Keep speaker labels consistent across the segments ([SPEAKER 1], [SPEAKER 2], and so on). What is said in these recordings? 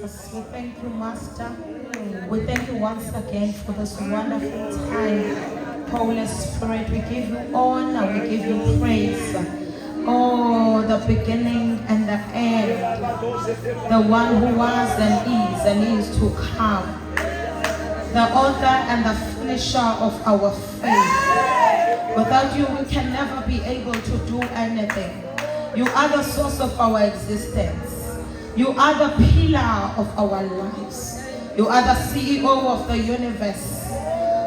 [SPEAKER 1] Jesus. We thank you, Master. We thank you once again for this wonderful time. Holy Spirit, we give you honor, we give you praise. Oh, the beginning and the end. The one who was and is to come. The author and the finisher of our faith. Without you, we can never be able to do anything. You are the source of our existence. You are the pillar of our lives. You are the CEO of the universe.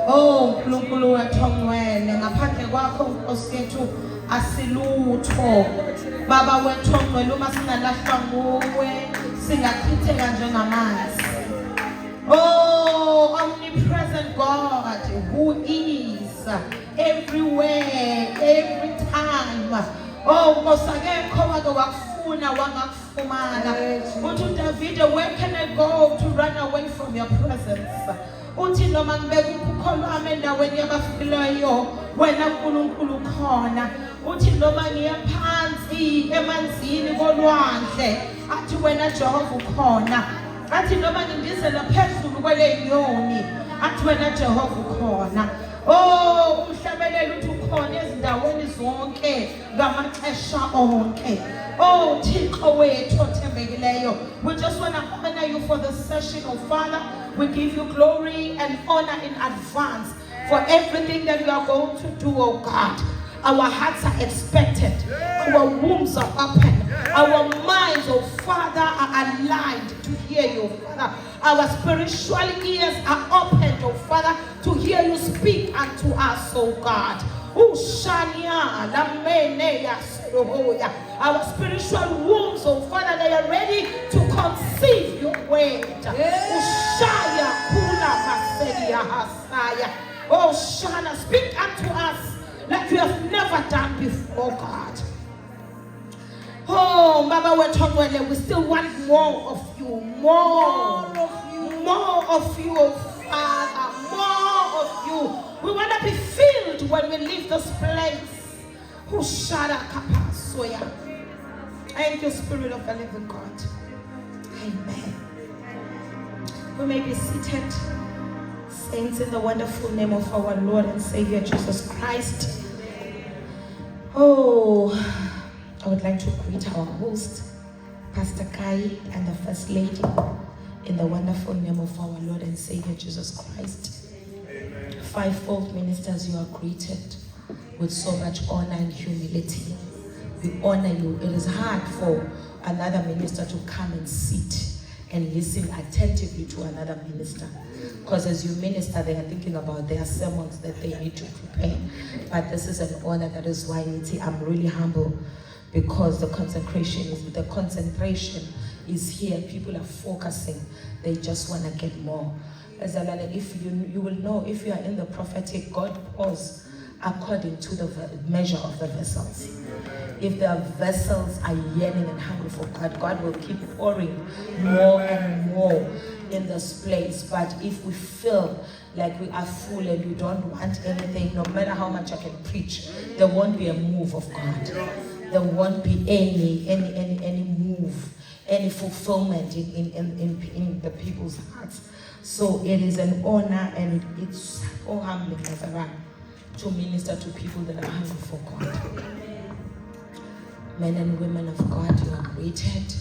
[SPEAKER 1] Oh, Nkulunkulu wethu ongcwele, ngaphandle kwakho Nkosi yethu asilutho. Baba wethu ongcwele, uma singalahlwa nguwe, singachitheka njengamanzi. Oh, omnipresent God, who is everywhere, every time. Oh, Nkosi akekho wake wakufuna wangakufumana. Uthi David, where can I go to run away from your presence? Uthi noma ngibeka uphukho lwami endaweni yabafileyo, wena Nkulunkulu khona. Uthi noma ngiya phansi emanzini kolwandle, athi wena Jehova ukhona. Athi noma ngindizela phezulu kwelenyoni, athi wena Jehova ukhona. Oh, umhlabelelo uthi ukhona ezindaweni zonke ngamaxesha onke. Oh, Thixo wethu othembekileyo, we just want to honor you for this session, oh Father. We give you glory and honor in advance for everything that you are going to do, oh God. Our hearts are expected, our wombs are open, our minds, oh Father, are aligned to hear you, Father. Our spiritual ears are opened, oh Father, to hear you speak unto us, oh God. Our spiritual wombs, oh Father, they are ready to conceive your word. Oh Shana, speak unto us like you have never done before, God. Oh, Baba, we still want more of you, more of you, oh Father, more of you. We want to be filled when we leave this place. Thank you, Spirit of the living God. Amen. We may be seated, saints, in the wonderful name of our Lord and Savior Jesus Christ. Oh, I would like to greet our host, Pastor Kai, and the First Lady, in the wonderful name of our Lord and Savior Jesus Christ. Amen. Fivefold ministers, you are greeted with so much honor and humility. We honor you. It is hard for another minister to come and sit and listen attentively to another minister, because as you minister, they are thinking about their sermons that they need to prepare. But this is an honor. That is why I'm really humble, because the concentration is here. People are focusing. They just want to get more. As if you will know, if you are in the prophetic, God pours according to the measure of the vessels. If the vessels are yearning and hungry for God, God will keep pouring more and more in this place. But if we feel like we are full and we don't want anything, no matter how much I can preach, there won't be a move of God. There won't be any move, any fulfillment in the people's hearts. So it is an honor, and it's so humbling as a man to minister to people that are hungry for God. Men and women of God, you are greeted.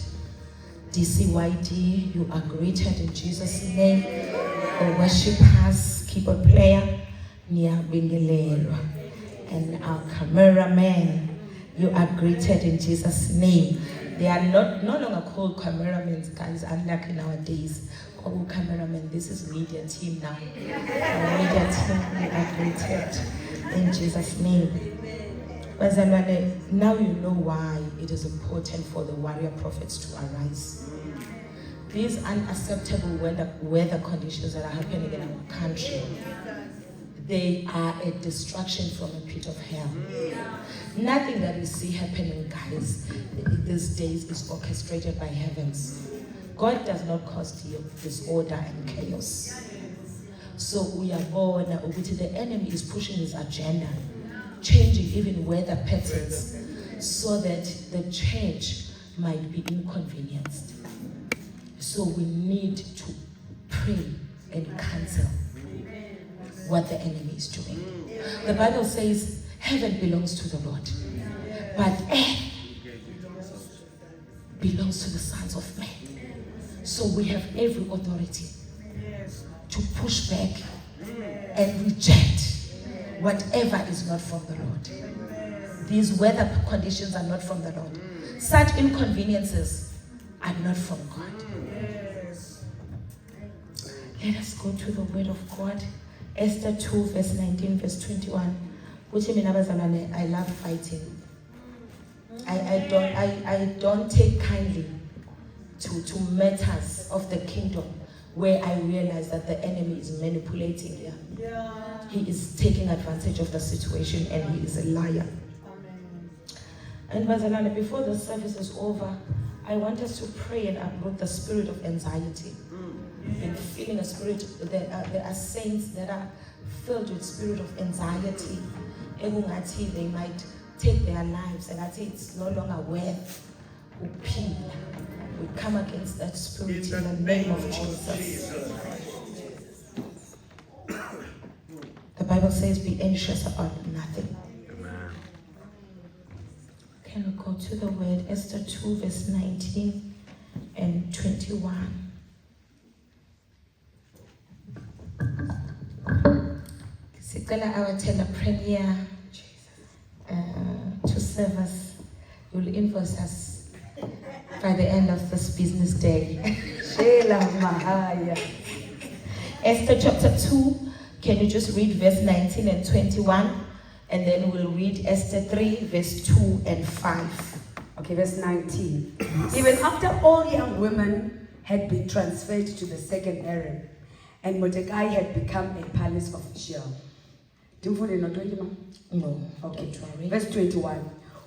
[SPEAKER 1] DCYD, you are greeted in Jesus' name. Our worshipers, keyboard player, Nia Bingelelwa, and our cameraman, you are greeted in Jesus' name. They are no longer called cameramen, guys, unlike nowadays. Called cameramen, this is media team now. Our media team, you are greeted in Jesus' name. Now you know why it is important for the warrior prophets to arise. These unacceptable weather conditions that are happening in our country, they are a distraction from a pit of hell. Nothing that we see happening, guys, these days is orchestrated by heavens. God does not cause disorder and chaos. So we are born, the enemy is pushing his agenda, changing even weather patterns so that the church might be inconvenienced. So we need to pray and cancel what the enemy is doing. The Bible says heaven belongs to the Lord, but earth belongs to the sons of men. So we have every authority to push back and reject whatever is not from the Lord. These weather conditions are not from the Lord. Such inconveniences are not from God. Let us go to the word of God. Esther 2 verse 19 verse 21. I love fighting. I don't take kindly to matters of the kingdom where I realize that the enemy is manipulating here. He is taking advantage of the situation and he is a liar. And Bazalana, before the service is over, I want us to pray and uproot the spirit of anxiety. And feeling a spirit, there are saints that are filled with spirit of anxiety. They might take their lives, and I say it's no longer worth upila. We come against that spirit in the name of Jesus. The Bible says, be anxious about nothing. Can we go to the word? Esther 2 verse 19 and 21. Our telepreneur to serve us. You'll invoice us by the end of this business day. Esther chapter 2. Can you just read verse 19 and 21? And then we'll read Esther 3 verse 2 and 5.
[SPEAKER 2] Okay, verse 19. Even after all young women had been transferred to the second harem, and Mordecai had become a palace official.
[SPEAKER 1] No.
[SPEAKER 2] Okay. Verse 21.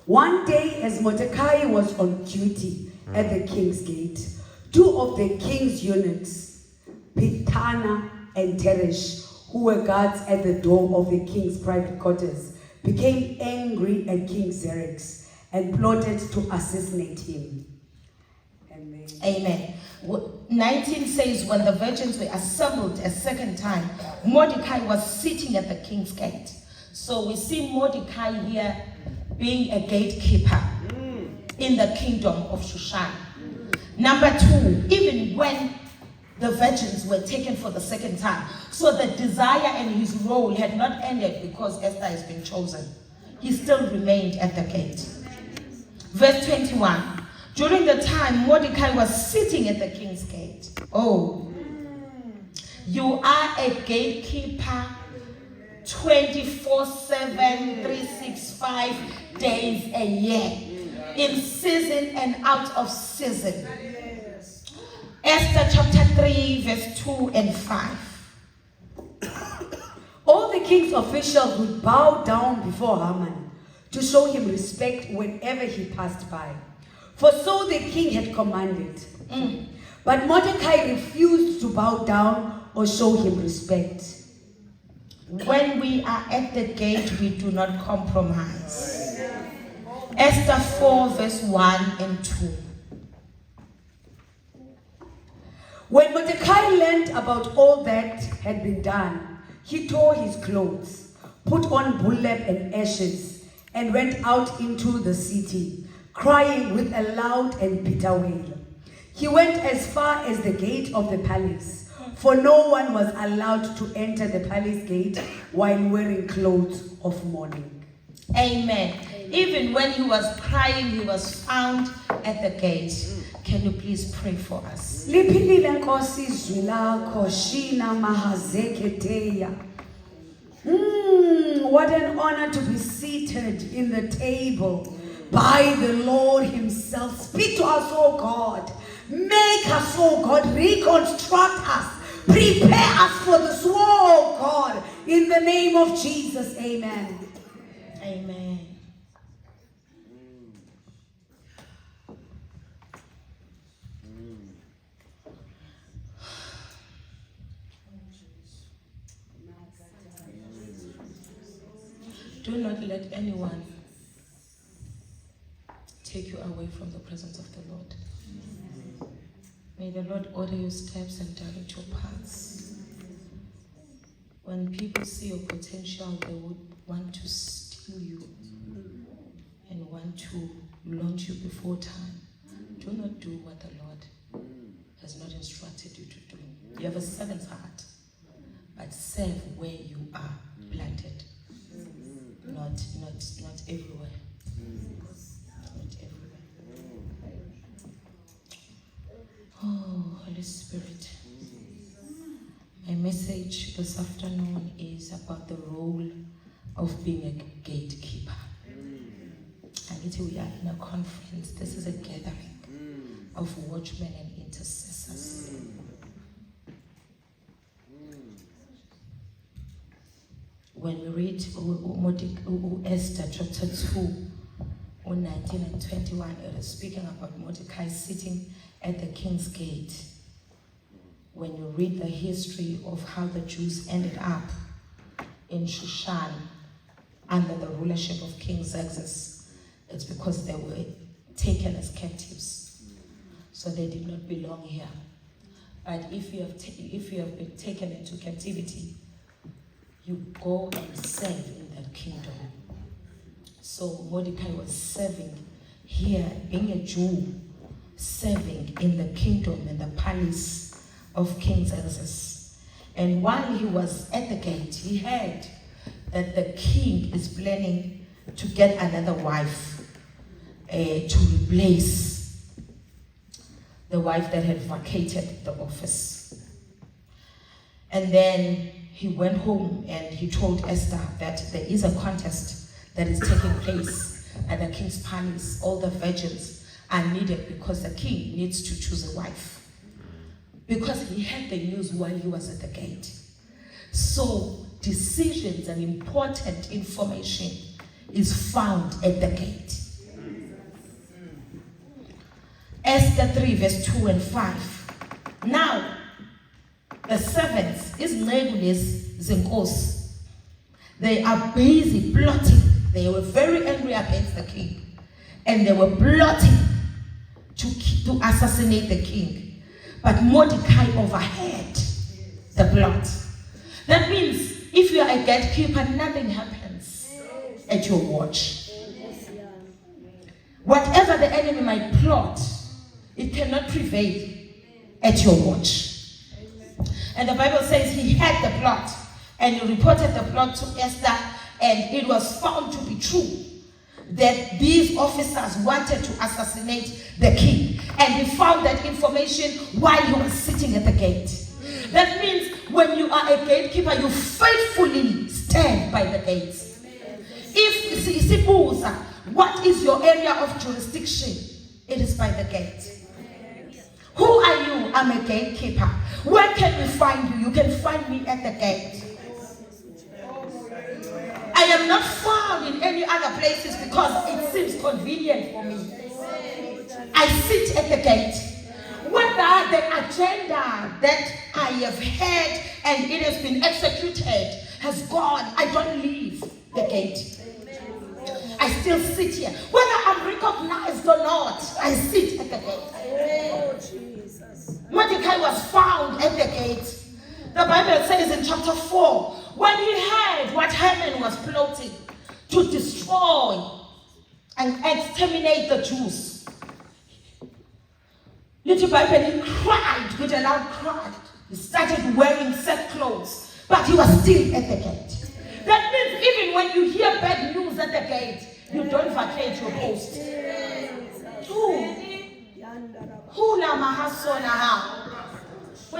[SPEAKER 2] One day, as Mordecai was on duty at the king's gate, two of the king's eunuchs, Bigthana and Teresh, who were guards at the door of the king's private quarters, became angry at King Xerxes and plotted to assassinate him.
[SPEAKER 1] Amen. 19 says, when the virgins were assembled a second time, Mordecai was sitting at the king's gate. So we see Mordecai here being a gatekeeper in the kingdom of Shushan. Number 2, even when the virgins were taken for the second time, so the desire and his role had not ended because Esther has been chosen. He still remained at the gate. Verse 21. During the time Mordecai was sitting at the king's gate. Oh, you are a gatekeeper 24/7, 365 days a year, in season and out of season. Esther chapter 3 verse 2 and 5.
[SPEAKER 2] All the king's officials would bow down before Haman to show him respect whenever he passed by. For so the king had commanded. But Mordecai refused to bow down or show him respect.
[SPEAKER 1] When we are at the gate, we do not compromise. Esther 4 verse 1 and 2.
[SPEAKER 2] When Mordecai learned about all that had been done, he tore his clothes, put on burlap and ashes, and went out into the city, crying with a loud and bitter wail. He went as far as the gate of the palace, for no one was allowed to enter the palace gate while wearing clothes of mourning.
[SPEAKER 1] Amen. Even when he was crying, he was found at the gate. Can you please pray for us?
[SPEAKER 2] What an honor to be seated in the table by the Lord himself. Speak to us, oh God. Make us, oh God. Reconstruct us. Prepare us for this war, oh God. In the name of Jesus, amen.
[SPEAKER 1] Amen. Do not let anyone take you away from the presence of the Lord. May the Lord order your steps and direct your paths. When people see your potential, they would want to steal you and want to launch you before time. Do not do what the Lord has not instructed you to do. You have a servant's heart, but serve where you are planted, not everywhere. Not everywhere. Oh, Holy Spirit. My message this afternoon is about the role of being a gatekeeper. And we are in a conference. This is a gathering of watchmen and intercessors. When we read Esther chapter 2, 19 and 21, it is speaking about Mordecai sitting at the king's gate. When you read the history of how the Jews ended up in Shushan under the rulership of King Xerxes, it's because they were taken as captives. So they did not belong here. But if you have been taken into captivity, you go and serve in that kingdom. So Mordecai was serving here, being a Jew, serving in the kingdom and the palace of King Xerxes. And while he was at the gate, he heard that the king is planning to get another wife to replace the wife that had vacated the office. And then he went home and he told Esther that there is a contest that is taking place at the king's palace. All the virgins are needed because the king needs to choose a wife. Because he had the news while he was at the gate. So decisions and important information is found at the gate. Esther 3 verse 2 and 5. Now, the servants, they are busy plotting. They were very angry against the king. And they were plotting to assassinate the king. But Mordecai overheard the plot. That means if you are a gatekeeper, nothing happens at your watch. Whatever the enemy might plot, it cannot prevail at your watch. And the Bible says he had the plot, and he reported the plot to Esther, and it was found to be true that these officers wanted to assassinate the king. And he found that information while he was sitting at the gate. That means when you are a gatekeeper, you faithfully stand by the gates. If what is your area of jurisdiction? It is by the gate. Who are you? I'm a gatekeeper. Where can we find you? You can find me at the gate. I am not found in any other places because it seems convenient for me. I sit at the gate. Whether the agenda that I have had and it has been executed has gone, I don't leave the gate. I still sit here. Whether I'm recognized or not, I sit at the gate. Mordecai was found at the gate. The Bible says in chapter 4, when he heard what Haman was plotting to destroy and exterminate the Jews, little Bible, he cried with a loud cry. He started wearing sackcloth, but he was still at the gate. That means even when you hear bad news at the gate, you don't vacate your post. Hula mahasona ha. Oh,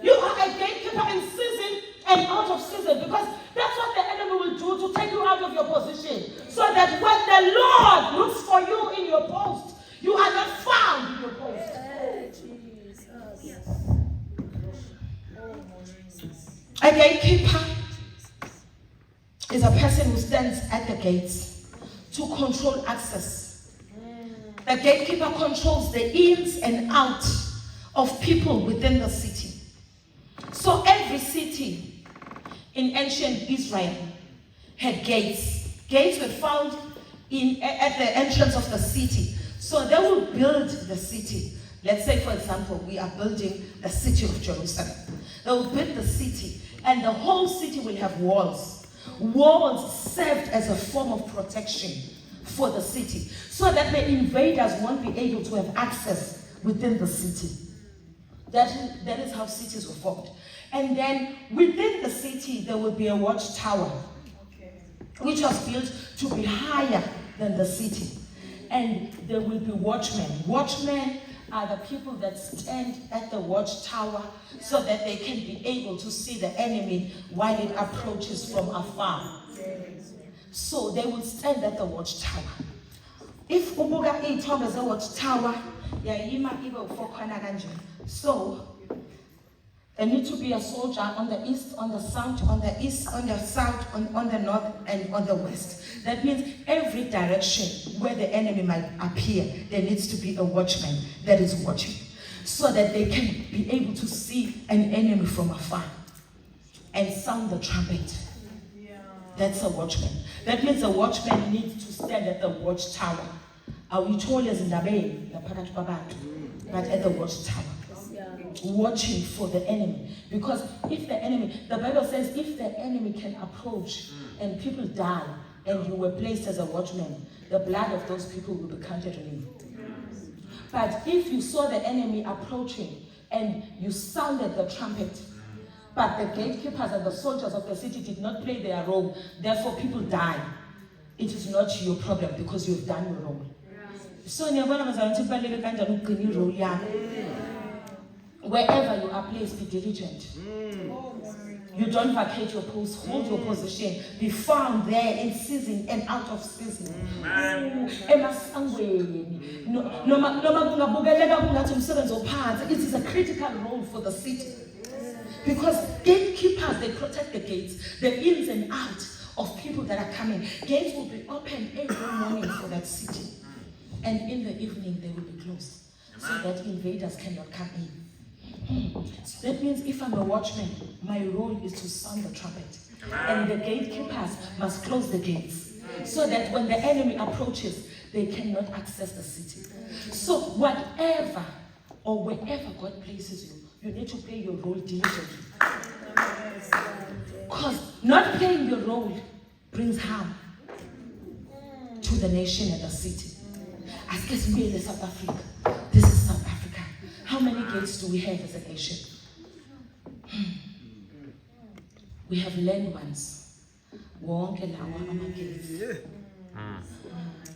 [SPEAKER 1] you are a gatekeeper in season and out of season, because that's what the enemy will do to take you out of your position, so that when the Lord looks for you in your post, you are not found in your post. A gatekeeper is a person who stands at the gates to control access. The gatekeeper controls the ins and outs of people within the city. So every city in ancient Israel had gates. Gates were found at the entrance of the city. So they will build the city. Let's say, for example, we are building the city of Jerusalem. They will build the city, and the whole city will have walls. Walls served as a form of protection for the city, so that the invaders won't be able to have access within the city. That is how cities were formed. And then within the city, there will be a watchtower, which was built to be higher than the city. And there will be watchmen. Watchmen are the people that stand at the watchtower so that they can be able to see the enemy while it approaches from afar. So they will stand at the watchtower. If ubuka iy'thombe ze-watchtower, yayima ibe ufokhwana kanjani. So there needs to be a soldier on the east, on the south, on the east, on the south, on the north, and on the west. That means every direction where the enemy might appear, there needs to be a watchman that is watching, so that they can be able to see an enemy from afar and sound the trumpet. That's a watchman. That means a watchman needs to stand at the watchtower. Awuyitholi ezindabeni laphakathi kwabantu, but at the watchtower. Watching for the enemy. Because if the enemy, the Bible says, if the enemy can approach and people die and you were placed as a watchman, the blood of those people will be counted on you. But if you saw the enemy approaching and you sounded the trumpet, but the gatekeepers and the soldiers of the city did not play their role, therefore people die, it is not your problem because you've done your role. So wherever you are placed, be diligent. You don't vacate your post, hold your position, be found there in season and out of season. It is a critical role for the city. Because gatekeepers, they protect the gates, the ins and outs of people that are coming. Gates will be open every morning for that city. And in the evening, they will be closed, so that invaders cannot come in. So that means if I'm a watchman, my role is to sound the trumpet. And the gatekeepers must close the gates, so that when the enemy approaches, they cannot access the city. So whatever or wherever God places you, you need to play your role diligently. Because not playing your role brings harm to the nation and the city. Ask us, we in South Africa. This is South Africa. How many gates do we have as a nation? We have landmines. Wonke lawa ama-gates.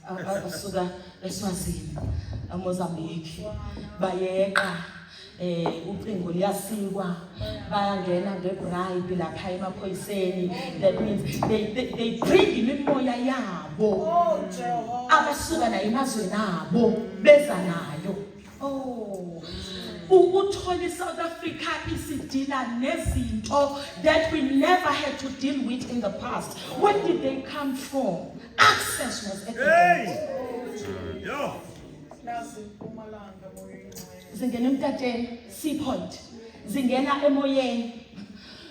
[SPEAKER 1] Asuka eSwazini, eMozambique, bayeqa, ucingo liyasikwa, bayangena ngebribe lapha emaphoyiseni. That means they bring imimoya yabo. Abasuka na emazweni abo beza nayo. Utholi South Africa isidila nezinto that we never had to deal with in the past. Where did they come from? Access was at the gate. Zingena eMtateni, Sea Point, zingena emoyeni.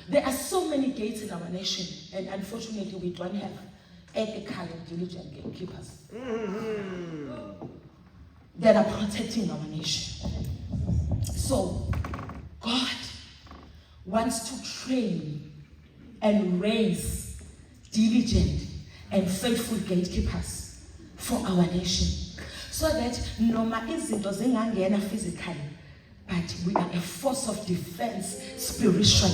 [SPEAKER 1] There are so many gates in our nation, and unfortunately we don't have ethical and diligent gatekeepers that are protecting our nation. So, God wants to train and raise diligent and faithful gatekeepers for our nation, so that noma izinto zingangena physically, but we are a force of defense spiritually.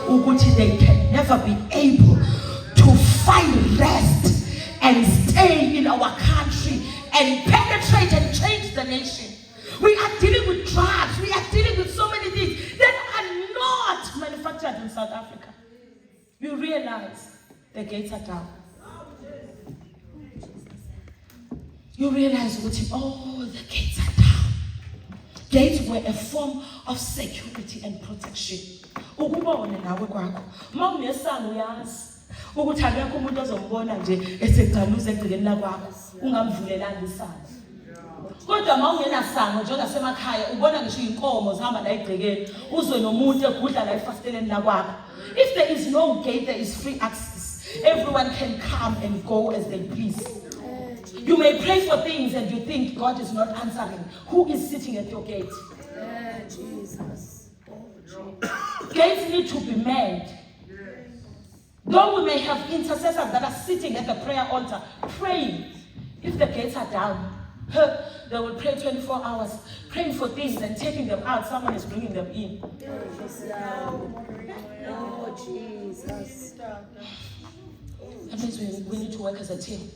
[SPEAKER 1] Ukuthi they can never be able to find rest and stay in our country and penetrate and change the nation. We are dealing with drugs. We are dealing with so many things that are not manufactured in South Africa. You realize the gates are down. You realize what? Oh, the gates are down. Gates were a form of security and protection. Ukubona nawe kwakho. Mawunesango uyazi ukuthi akekho umuntu ozombona nje esegaluza egcikeni lakwakho ungamvulelanga isango. Kodwa mawungena sango njengasemakhaya ubona ngisho inkomo zihamba la egcekeni uzwe nomuntu egudla la efasteleni lakwakho. If there is no gate, there is free access. Everyone can come and go as they please. You may pray for things and you think God is not answering. Who is sitting at your gate?
[SPEAKER 3] Jesus.
[SPEAKER 1] Gates need to be manned. Though we may have intercessors that are sitting at the prayer altar praying, if the gates are down, they will pray 24 hours, praying for things and taking them out. Someone is bringing them in.
[SPEAKER 3] Oh, Jesus.
[SPEAKER 1] That means we need to work as a team.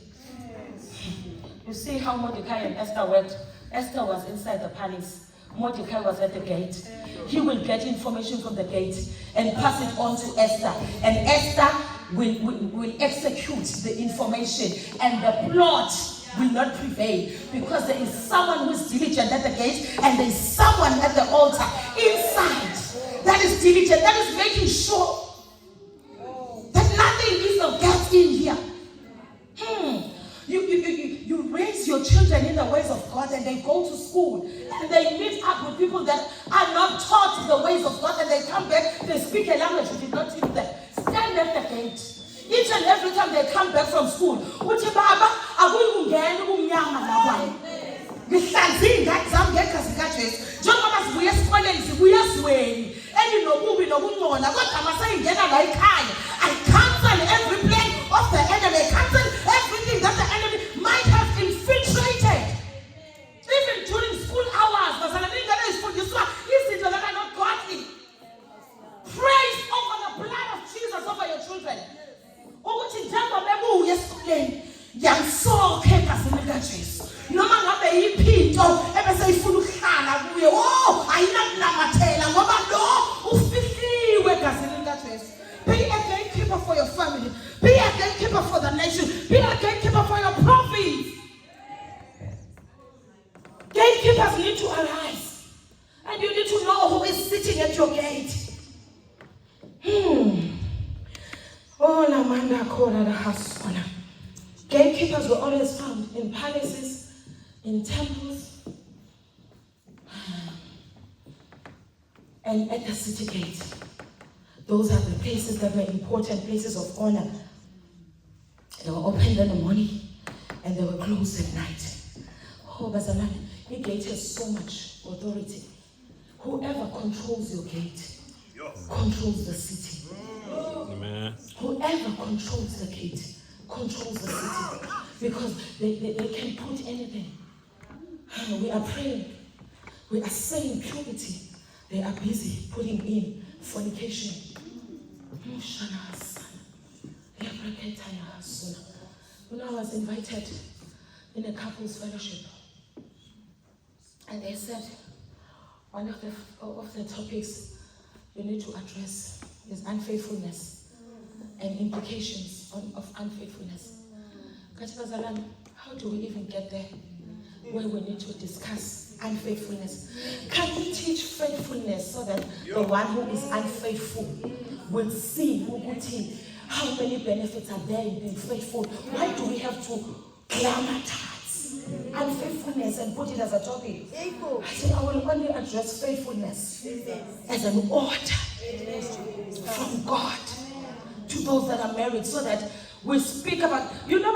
[SPEAKER 1] You see how Mordecai and Esther worked. Esther was inside the palace. Mordecai was at the gate. He will get information from the gate and pass it on to Esther. And Esther will execute the information. And the plot will not prevail. Because there is someone who is diligent at the gate. And there is someone at the altar inside that is diligent. That is making sure that nothing is of gas in here. You raise your children in the ways of God and they go to school and they meet up with people that are not taught the ways of God and they come back, they speak a language you did not teach them. Stand at the gate. Each and every time they come back from school, uthi baba akuyingena ubumnyama lapha. Ngihlanzi ingadi zami ngegazi likaJesu. Njengoba sibuya esikoleni sibuya siweni. Endinobubi nobungcola kodwa masayingena la ekhaya. I cancel every plan of the enemy. I cancel everything that the enemy might have infiltrated. Even during school hours, praise over the blood of Jesus over your children. Noma ngabe yiphinto ebese ifuna ukuhlala kuye. Oh, ayinakunamathela ngoba lo ufihliwe egazini likaJesu. Be a gatekeeper for your family. Be a gatekeeper for the nation. Be a gatekeeper for your province. Gatekeepers need to arise. And you need to know who is sitting at your gate. Oh, Lamanda Kora the Haswana. Gatekeepers were always found in palaces, in temples, and at the city gate. Those are the places that were important, places of honor. They were opened in the morning and they were closed at night. Oh, Bazalani, your gate has so much authority. Whoever controls your gate controls the city.
[SPEAKER 4] Amen.
[SPEAKER 1] Whoever controls the gate controls the city. Because they can put anything. We are praying. We are saying purity. They are busy putting in fornication. When I was invited in a couple's fellowship, and they said one of the topics you need to address is unfaithfulness and implications of unfaithfulness. Kachibazalani, how do we even get there where we need to discuss unfaithfulness? Can we teach faithfulness so that the one who is unfaithful will see how many benefits are there in being faithful? Why do we have to glamorize unfaithfulness and put it as a topic? I said I will only address faithfulness as an order from God to those that are married, so that we speak about, you know,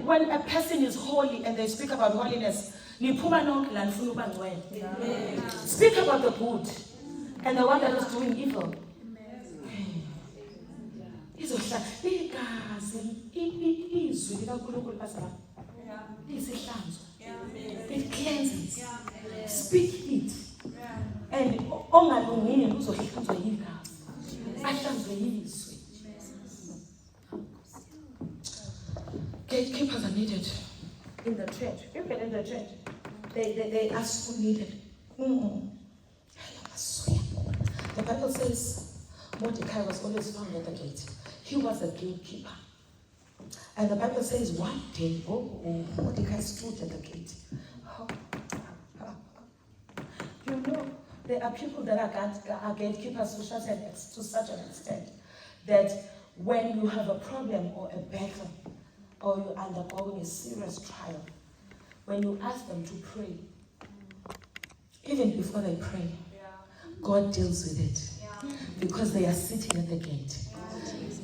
[SPEAKER 1] when a person is holy and they speak about holiness, speak about the good and the one that is doing evil. It cleanses. Speak it. And gatekeepers are needed in the church. Even in the church, they are so needed. The Bible says Mordecai was always found at the gate. He was a gatekeeper. And the Bible says one day, Mordecai stood at the gate. You know, there are people that are gatekeepers to such an extent that when you have a problem or a battle, or you're undergoing a serious trial, when you ask them to pray, even before they pray, God deals with it. Because they are sitting at the gate.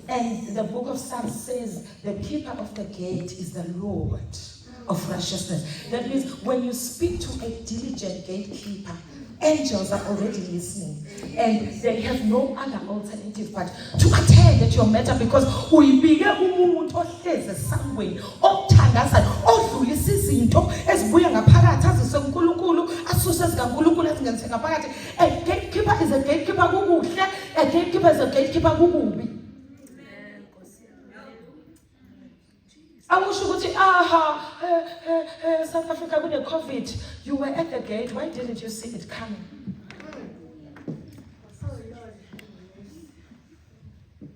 [SPEAKER 1] And the book of Psalms says the keeper of the gate is the Lord. of righteousness. That means when you speak to a diligent gatekeeper, angels are already listening, and they have no other alternative but to attend at your matter, because uyibike umuntu ohlezi esangweni okuthandaza odlulisa izinto ezibuya ngaphakathi azise uNkulunkulu asuse zikaNkulunkulu ezingenzeka ngaphakathi. A gatekeeper is a gatekeeper kukuhle, a gatekeeper is a gatekeeper kukubi. Awusho ukuthi South Africa kune COVID, you were at the gate, why didn't you see it coming?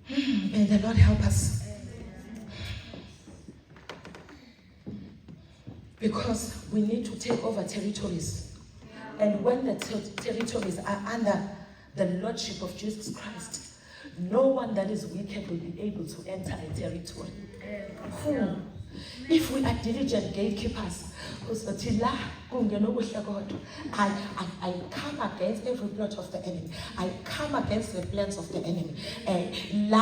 [SPEAKER 1] May the Lord help us. Because we need to take over territories. And when the territories are under the Lordship of Jesus Christ, no one that is wicked will be able to enter a territory. If we are diligent gatekeepers, I come against every plot of the enemy. I come against the plans of the enemy. In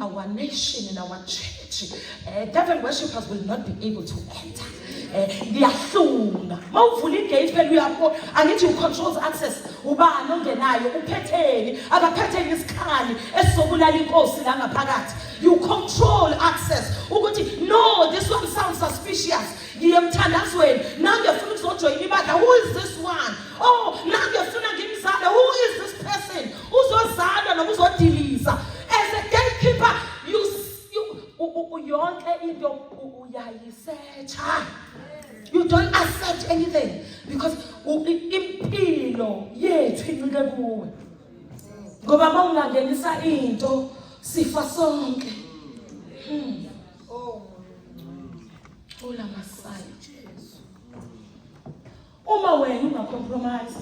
[SPEAKER 1] our nation, in our church, devil worshippers will not be able to enter. I need you controls access. You control access. No, this one sounds suspicious. Now you're feeling so joy. Who is this one? Oh, now you're feeling who is this person? Who's so sad and who's so delisa? As a gatekeeper, you don't accept anything because impilo yethu incike kuwe. Ngoba mawungangenisa into sifa sonke. Ola Messiah. Uma wena ungacompromise.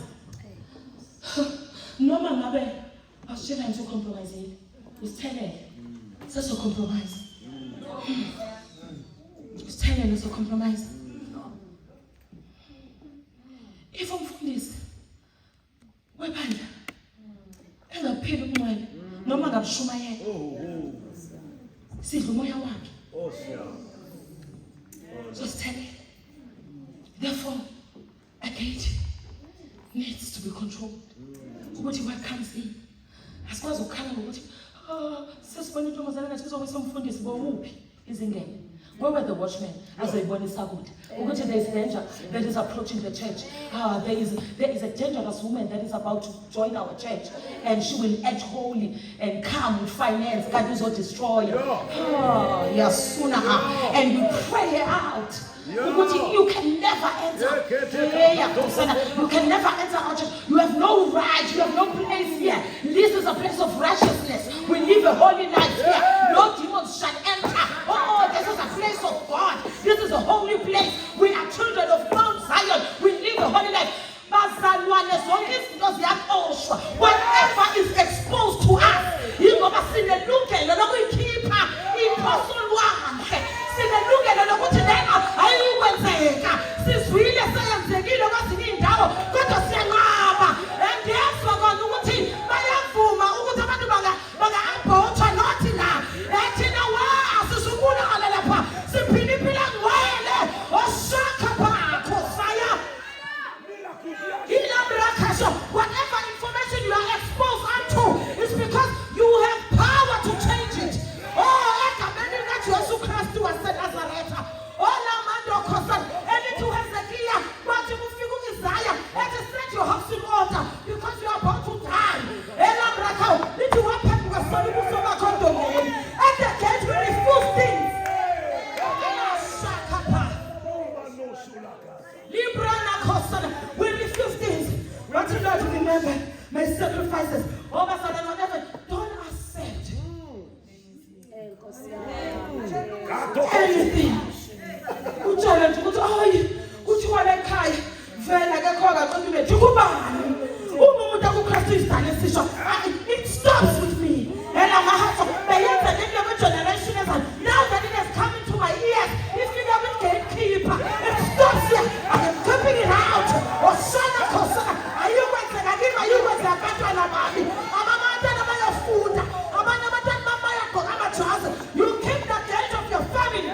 [SPEAKER 1] Noma ngabe awusitshela nje ucompromise. Usithelele. Sase compromise. Usithelele so compromise. If umfundisi webandla engaphili umoya noma ngabushumayela. Sidla umoya wakhe. Just tell it. Therefore, a gate needs to be controlled. What comes in? As far as you come, where were the watchmen as they were in Sabut? There is danger that is approaching the church. There is a dangerous woman that is about to join our church, and she will act holy and come with finance. God is not destroy. And we pray her out. You can never enter. You can never enter our church. You have no right. You have no place here. This is a place of righteousness. We live a holy life here. No demons shall enter. Oh, this is a place of God. This is a holy place. We are children of Mount Zion. We live a holy life. Whatever is exposed to us, whatever information you are exposed unto is because you have power to change it. Oh, set your house in order because you are about to die. At the gate we refuse things. We refuse things. Want you to remember my sacrifices. Over sudden, whatever. Don't accept anything. It stops with me. And now that it has come into my ears, if you never can keep it stops here. I am keeping it out. You keep the gate of your family.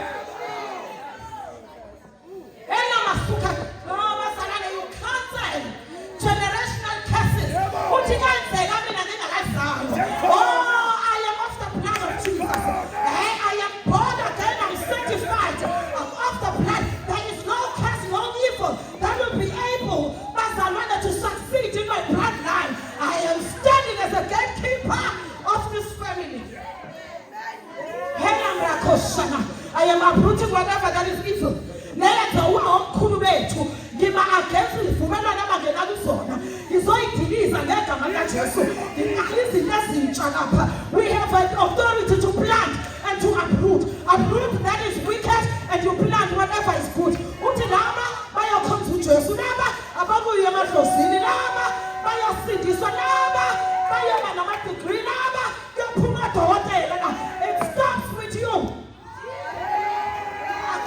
[SPEAKER 1] I am uprooting whatever that is evil. Let the omkhulu bethu ngima against ivumelwano abangenalo uzona. Ngizoyidiliza ngegama likaJesu. Izinto ezintsha lapha. We have an authority to plant and to uproot. Uproot that is wicked and you plant whatever is good. Uthi laba bayakhonza uJesu, laba ababuye emadlozini, laba bayasindiswa, laba bayaba nama-degree, laba kuyophuma odokotela. It starts with you.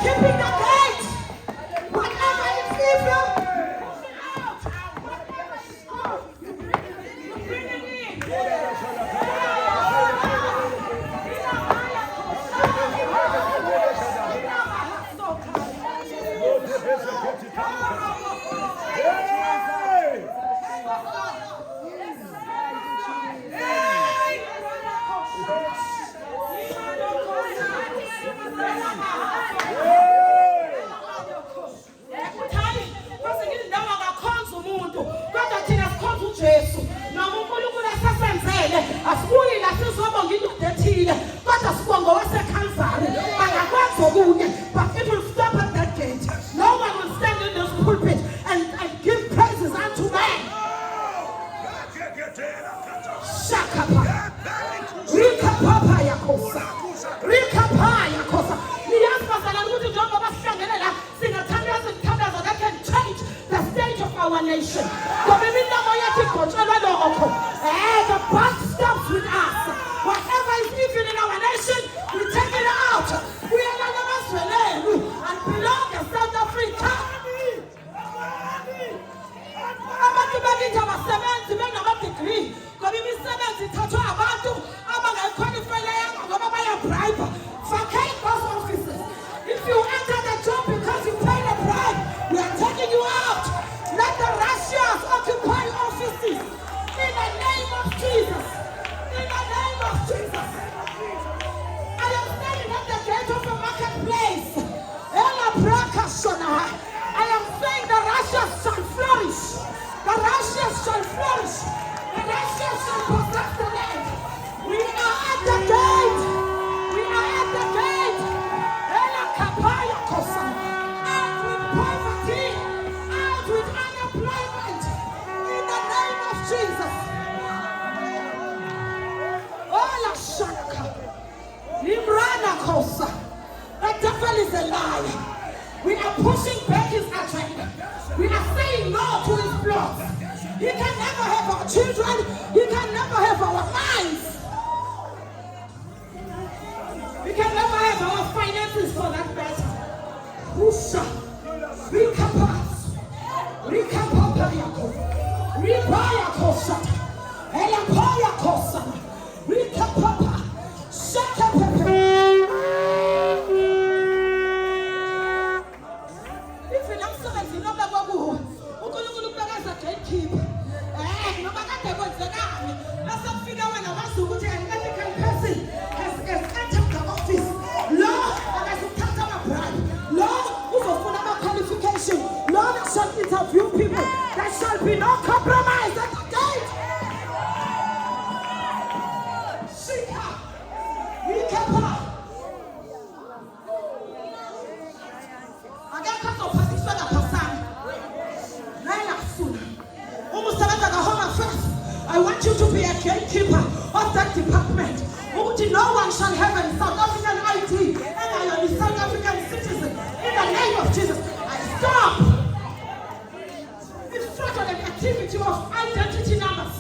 [SPEAKER 1] Keeping the gate. Whatever is evil, push it out. Whatever is good, you bring it in. Asibuyi la sizobonga indoda ethile kodwa sibonga waseKalvari bangakwazi okunye, but it will stop at that gate. No one will stand in this pulpit and give praises unto man. Shakapa Rikapapa yakosa Rikapa yakosa. Niyasibazana ukuthi njengoba basihlangene la singathandaza that can change the state of our nation. Ngoba imilomo yethu igotshelwe lokho. The buck stops with us. Whatever is evil in our nation, we take it out. We are not Venezuela and belong to South Africa. Abantu bakithi abasebenzi benama-degree ngoba imisebenzi ithathwa abantu abangayikhwalifilayanga ngoba bayabribe. Vacate those offices. If you enter the job because you paid a bribe, we are taking you out. Let the Russians occupy offices. In the name of Jesus. In the name of Jesus. I am standing at the gate of the marketplace. I am saying the Russians shall flourish. The Russians shall flourish. The Russians shall possess the land. We are at the gate. We are at the gate. Out with poverty. Out with unemployment. In the name of Jesus. The devil is a liar. We are pushing back his agenda. We are saying no to his plots. He can never have our children. He can never have our minds. He can never have our finances for that matter. Usha, Rikapas, Rikapapayako, Ripayakosata, Elapayakosana, Rikapapa, Shakapepe. Interview people. There shall be no compromise at the gate. Shika, Rikapa. Agakato pasiswa na pasani. Naila suna. Umusalata na home affairs. I want you to be a gatekeeper of that department. No one shall have a South African ID and I am a South African citizen. In the name of Jesus, I stop. An activity of identity numbers.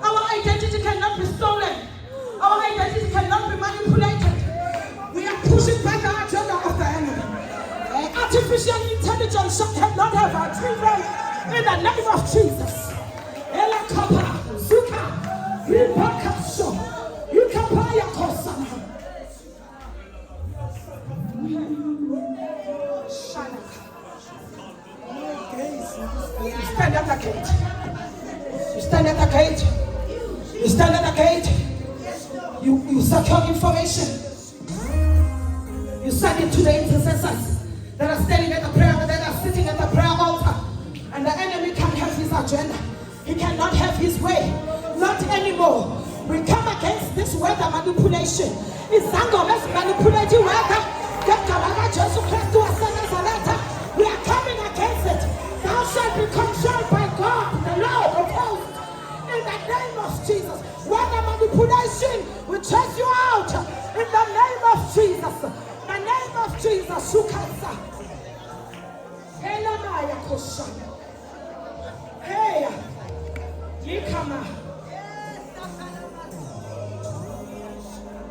[SPEAKER 1] Our identity cannot be stolen. Our identity cannot be manipulated. We are pushing back the agenda of the enemy. Artificial intelligence cannot have our children in the name of Jesus. Elakapa, Zuka, Ripakaso, Yukapaya Kosa. You stand at the gate. You stand at the gate. You stand at the gate. You secure information. You send it to the intercessors that are standing at the prayer, that are sitting at the prayer altar. And the enemy can't have his agenda. He cannot have his way. Not anymore. We come against this weather manipulation. izangoma ezimanipulate iweather ngegama kaJesu Kristu waseNazaretha. We are coming against it. Thou shalt be controlled by God, the Lord of hosts. In the name of Jesus. When the manipulation will chase you out. In the name of Jesus. The name of Jesus. Sukasa. Elamaya koshana. Hey. Yikama.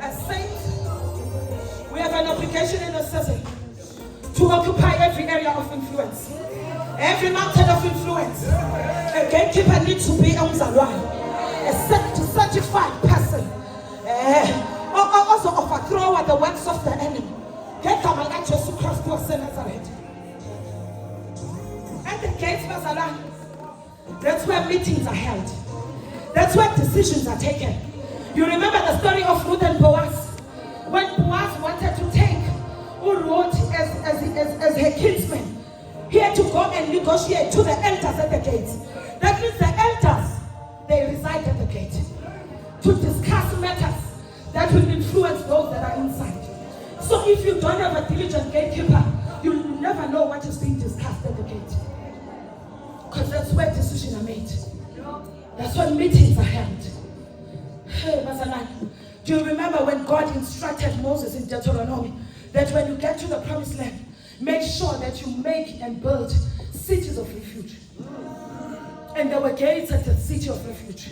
[SPEAKER 1] As saints, we have an obligation in the season to occupy every area of influence. Every mountain of influence. A gatekeeper needs to be a certified person. Also overthrow the works of the enemy. And the gates of Zalan. That's where meetings are held. That's where decisions are taken. You remember the story of Ruth and Boaz? When Boaz wanted to take Ruth as her kinsman, he had to go and negotiate to the elders at the gates. That means the elders, they reside at the gate to discuss matters that will influence those that are inside. So if you don't have a diligent gatekeeper, you'll never know what is being discussed at the gate. Because that's where decisions are made. That's where meetings are held. Hey, Mazalan, do you remember when God instructed Moses in Deuteronomy that when you get to the promised land, make sure that you make and build cities of refuge? And there were gates at the city of refuge.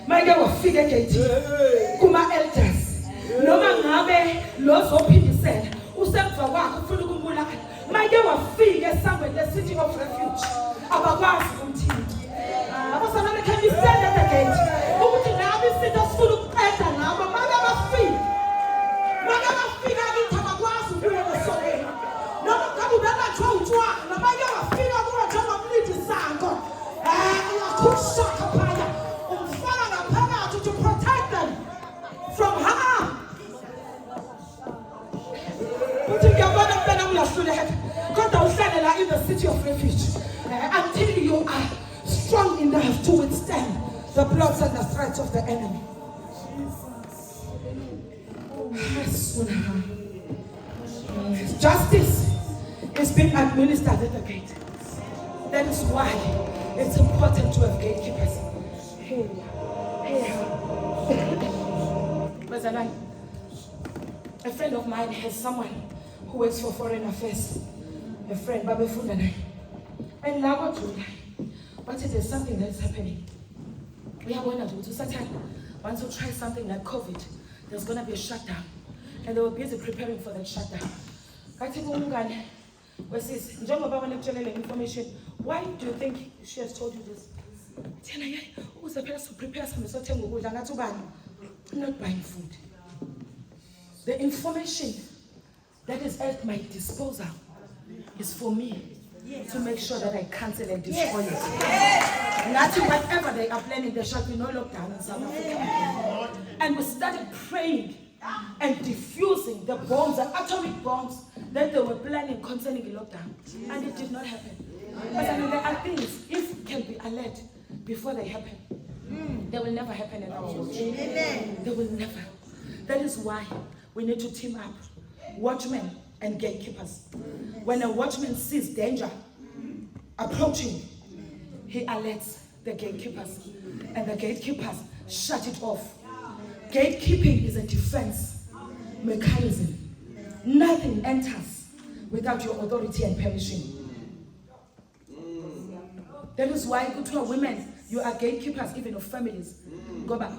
[SPEAKER 1] Make wafika egate kuma elders noma ngabe lozophindisela usemva kwakhe ufuna ukumbulala make wafika esangweni le city of refuge abakwazi umthinta abasana can you stand at the gate ukuthi nabi isinto sifuna ukuqeda ngabo make bafika kithi abakwazi ukuya esokweni noma ngabe unalatshwa utshwa noma ke wafika kuwe njengomlindi sango uyakhusha phaya to protect them from harm. But if you're going to in the city of refuge until you are strong enough to withstand the plots and the threats of the enemy. Justice is being administered at the gate. That is why it's important to have gatekeepers. A friend of mine has someone who works for Foreign Affairs. A friend, Babe Fundanai. And now July, but it is something that's happening. We are going to do Satan wants to try something like COVID. There's going to be a shutdown. And they were busy preparing for that shutdown. Information. Why do you think she has told you this? Who's the person to prepare something? Not buying food. The information that is at my disposal is for me to make sure that I cancel and destroy it. Not whatever they are planning, there shall be no lockdown in South Africa. And we started praying and diffusing the bombs, the atomic bombs that they were planning concerning the lockdown. And it did not happen. But I mean, there are things, if can be alert before they happen, they will never happen in our church. They will never. That is why we need to team up, watchmen and gatekeepers. When a watchman sees danger approaching, he alerts the gatekeepers, and the gatekeepers shut it off. Gatekeeping is a defense mechanism. Nothing enters without your authority and permission. That is why go to a women, you are gatekeepers even of families. Go back.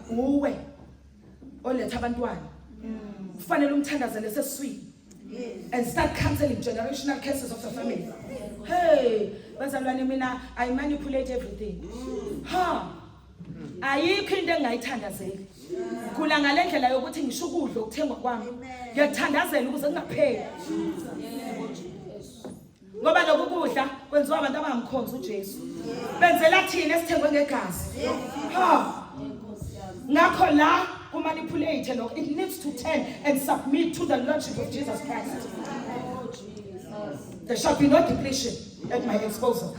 [SPEAKER 1] And start cancelling generational cases of the family. Hey, I manipulate everything. Ayikho into engayithandazeli. Khula ngalendlela yokuthi ngisho ukudla okuthengwa kwami. Ngiyathandazela ukuze kungapheli. Ngoba lokhu kudla kwenziwa abantu abangamkhonza uJesu. Benzela thina esithengwe ngegazi. Ngakho la manipulate, it needs to turn and submit to the Lordship of Jesus Christ. There shall be no depletion at my disposal.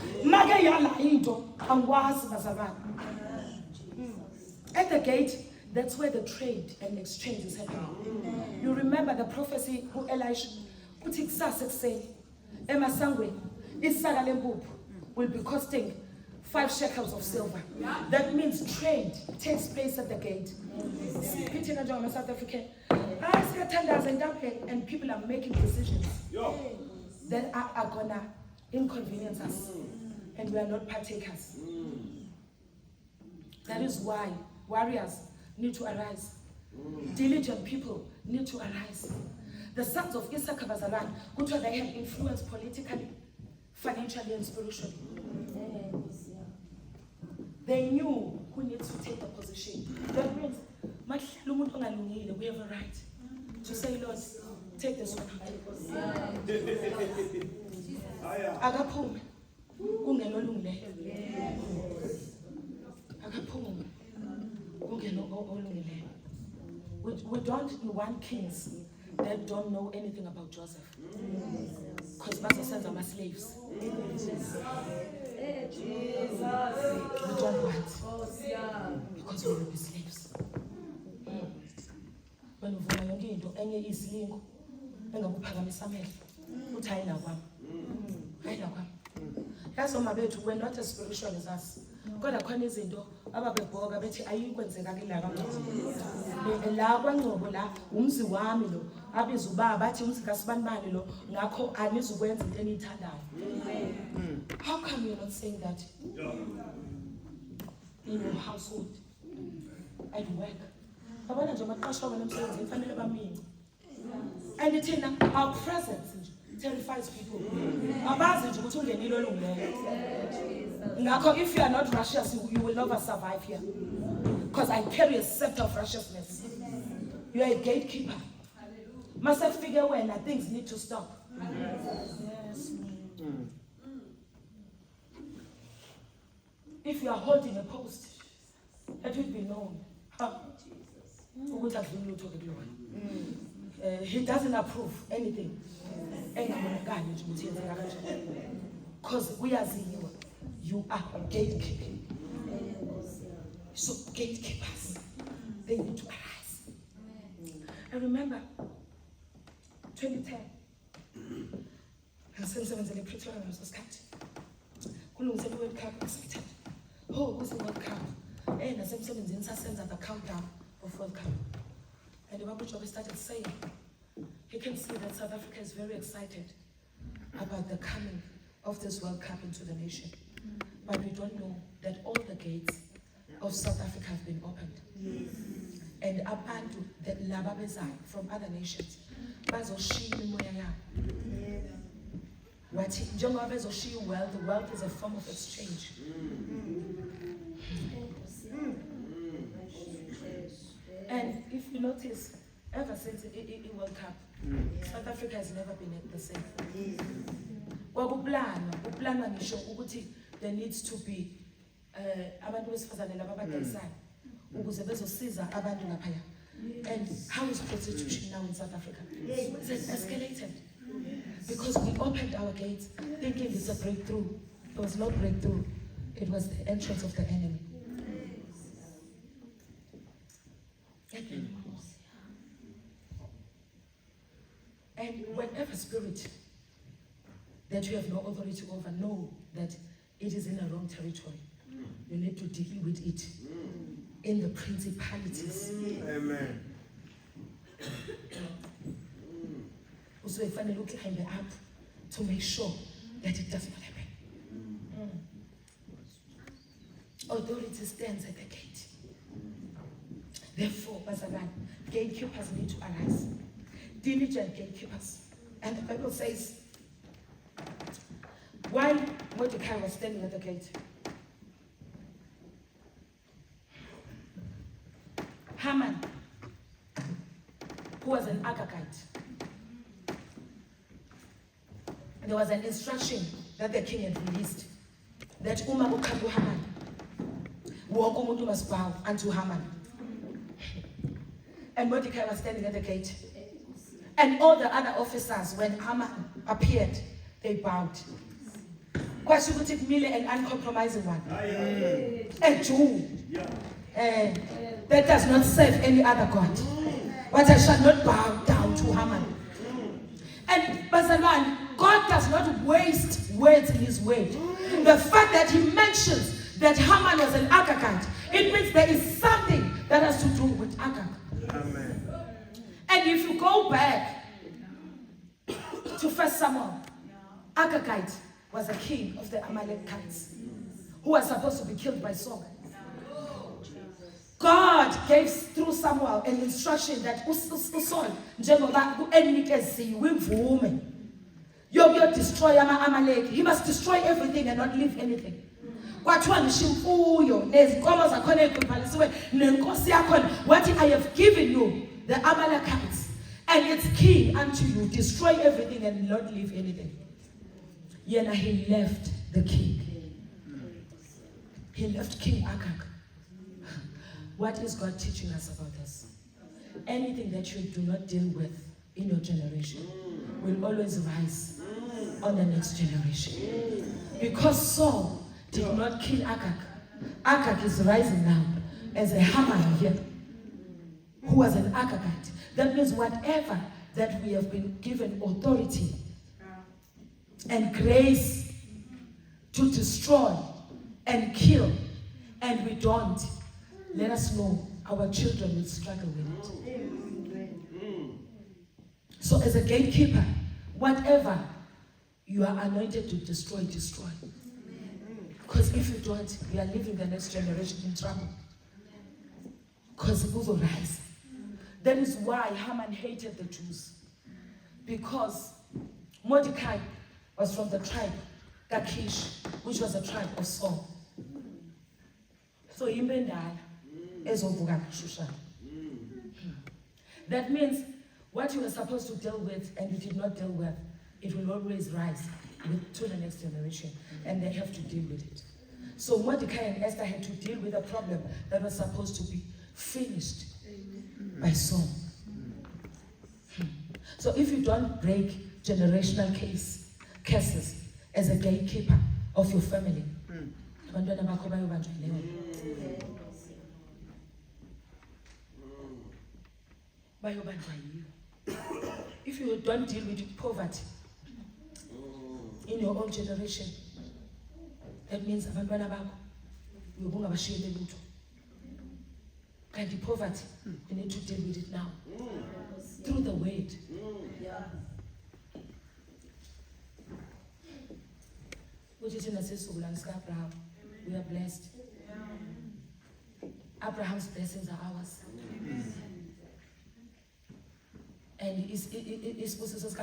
[SPEAKER 1] At the gate, that's where the trade and exchange is happening. You remember the prophecy who Elisha, uthi kusasa ekuseni, emasangweni, isaka lempuphu will be costing 5 shekels of silver. That means trade takes place at the gate. South African, and people are making decisions that are gonna inconvenience us, and we are not partakers. That is why warriors need to arise. Diligent people need to arise. The sons of Issachar Bazalan, which they had influence politically, financially, and spiritually. They knew who needs to take the position. That means, we have a right to say, Lord, take this one. Agaphume, kungelolungileyo. Agaphume, kungelolungileyo. We don't want kings that don't know anything about Joseph. Because Pastor says I'm slaves. We don't want. Because we will be slaves. When we vuma yonke into enye isilingo engakuphakamisa amehlo uthi hayi nakwami. Hayi nakwami. Yazi omabethu, we're not as spiritual as us. Kodwa khona izinto ababebhoka bethi ayikwenzeka kila kancane. La kwaNgcobo la umzi wami lo abiza ubaba athi umzi kaSibanibani lo ngakho anizukwenza into eniyithandayo. How come you're not saying that in your household, at work? Abana nje amaqasho wabo nemsebenzi ifanele baminye. And thina our presence terrifies people. Abazi nje ukuthi ungenile olungileyo. Ngakho if you are not righteous, you will never survive here. Because I carry a scepter of righteousness. You are a gatekeeper. Must I figure when things need to stop? Yes. If you are holding a post, let it be known. He doesn't approve anything. Because we are zero. You are gatekeeping. So gatekeepers, they need to arise. I remember 2010. And since I was in the Pretoria, I was excited. World Cup, excited. Oh, who's the World Cup? And as I'm the countdown of World Cup. And the Bible started saying, you can see that South Africa is very excited about the coming of this World Cup into the nation. But we don't know that all the gates of South Africa have been opened. And abantu that lababezai from other nations, bazoshiya imoya yabo. Wathi njengoba bezoshiya wealth is a form of exchange. And if you notice, ever since the World Cup, South Africa has never been the same. Ukuplanwa ngisho ukuthi there needs to be abantu besifazane laba abadayisayo ukuze bezosiza abantu laphaya. And how is prostitution now in South Africa? It's escalated. Because we opened our gates thinking it's a breakthrough. It was not breakthrough. It was the entrance of the enemy. And whatever spirit that you have no authority over, know that it is in a wrong territory. You need to deal with it in the principalities.
[SPEAKER 4] Amen.
[SPEAKER 1] So if I look up to make sure that it does not happen. Authority stands at the gate. Therefore, Bazalan, gatekeepers need to arise. Diligent gatekeepers. And the Bible says, while Mordecai was standing at the gate, Haman, who was an Agagite, there was an instruction that the king had released that Uma ukhambu Haman, wonke umuntu must bow unto Haman. And Mordecai was standing at the gate. And all the other officers, when Haman appeared, they bowed. Kwasho ukuthi kumile an uncompromising one. A Jew. that does not serve any other God. But I shall not bow down to Haman. And Bazalwan, God does not waste words in his word. The fact that he mentions that Haman was an Agagite, it means there is something that has to do with Agag. Amen. And if you go back to 1 Samuel, Agagite was a king of the Amalekites who was supposed to be killed by Saul. God gave through Samuel an instruction that Saul, njengoba uenikeziwe imvume yokuyo destroy ama-Amaleki, he must destroy everything and not leave anything. Kwathiwa ngisho imfuyo nezinkomo zakhona eziqophalisiwe nenkosi yakhona wathi, I have given you the Amalekites and its king unto you, destroy everything and not leave anything. Yena, he left the king. He left King Agag. What is God teaching us about this? Anything that you do not deal with in your generation will always rise on the next generation. Because Saul did not kill Agag. Agag is rising now as a Haman here, who was an Agagite. That means whatever that we have been given authority and grace to destroy and kill, and we don't, let us know our children will struggle with it. So as a gatekeeper, whatever you are anointed to destroy, destroy. Because if you don't, we are leaving the next generation in trouble. Because it will rise. That is why Haman hated the Jews. Because Mordecai was from the tribe Gakish, which was a tribe of Saul. So that means what you were supposed to deal with and you did not deal with, it will always rise to the next generation, and they have to deal with it. So Mordecai and Esther had to deal with a problem that was supposed to be finished by Saul. So if you don't break generational curses as a gatekeeper of your family, if you don't deal with poverty in your own generation, that means abantwana bakho uyobungabashiyele lutho. Kanti poverty, you need to deal with it now through the word. Abraham, we are blessed. Abraham's blessings are ours. And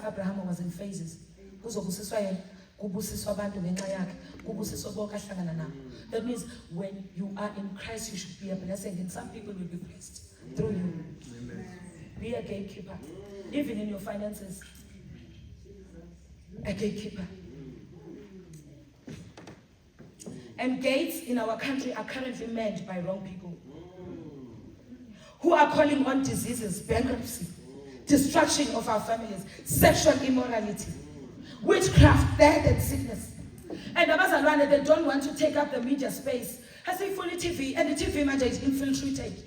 [SPEAKER 1] Abraham was in phases. That means when you are in Christ, you should be a blessing, and some people will be blessed through you. Amen. Be a gatekeeper. Even in your finances, a gatekeeper. And gates in our country are currently manned by wrong people who are calling on diseases, bankruptcy, destruction of our families, sexual immorality, witchcraft, death, and sickness. And abazalwane, they don't want to take up the media space. I say fully TV, and the TV manager is infiltrated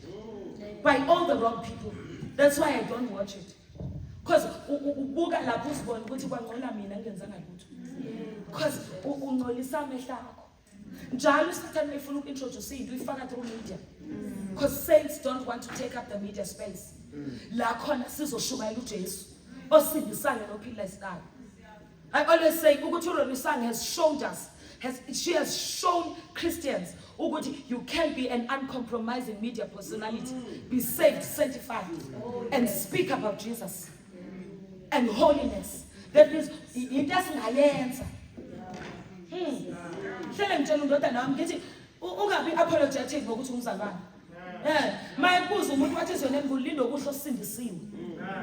[SPEAKER 1] by all the wrong people. That's why I don't watch it. Because because saints don't want to take up the media space. I always say, Ugutu has showed us, she has shown Christians, you can be an uncompromising media personality, be saved, sanctified, and speak about Jesus and holiness. That means it doesn't answer. I'm getting apologetic.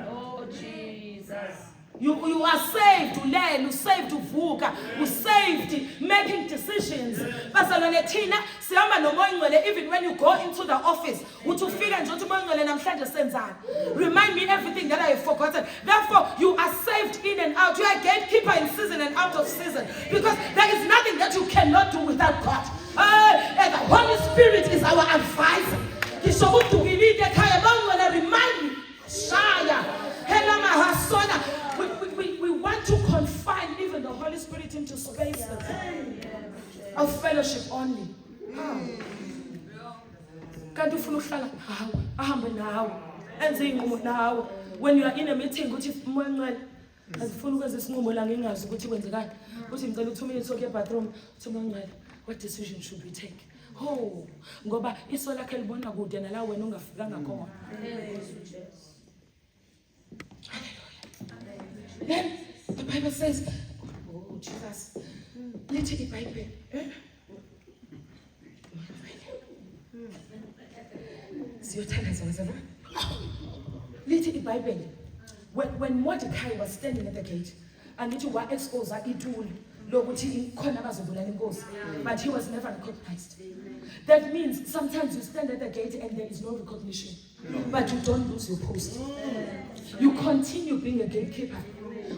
[SPEAKER 1] Oh, Jesus. You are saved to learn, you saved to vuka, you saved making decisions. Even when you go into the office, remind me everything that I have forgotten. Therefore, you are saved in and out. You are a gatekeeper in season and out of season. Because there is nothing that you cannot do without God. And the Holy Spirit is our advisor.
[SPEAKER 4] kanti ufuna ukuhlala hawe ahambe nawe enze inqumo nawe when you are in a meeting uthi moya ngcwele azifuna ukwenza isinqumo la ngingazi ukuthi kwenzekani uthi ngicela 2 minutes okay bathroom uthi moya ngcwele what decision should we take ngoba iso lakhe libona kude nala wena ungafikanga khona. Then the Bible says, oh Jesus, lithi iBhayibheli siyothandaza wazaba lithi iBhayibheli when Mordecai was standing at the gate angithi wa expose itool lokuthi khona abazobulala inkosi but he was never recognized. That means sometimes you stand at the gate and there is no recognition, but you don't lose your post. You continue being a gatekeeper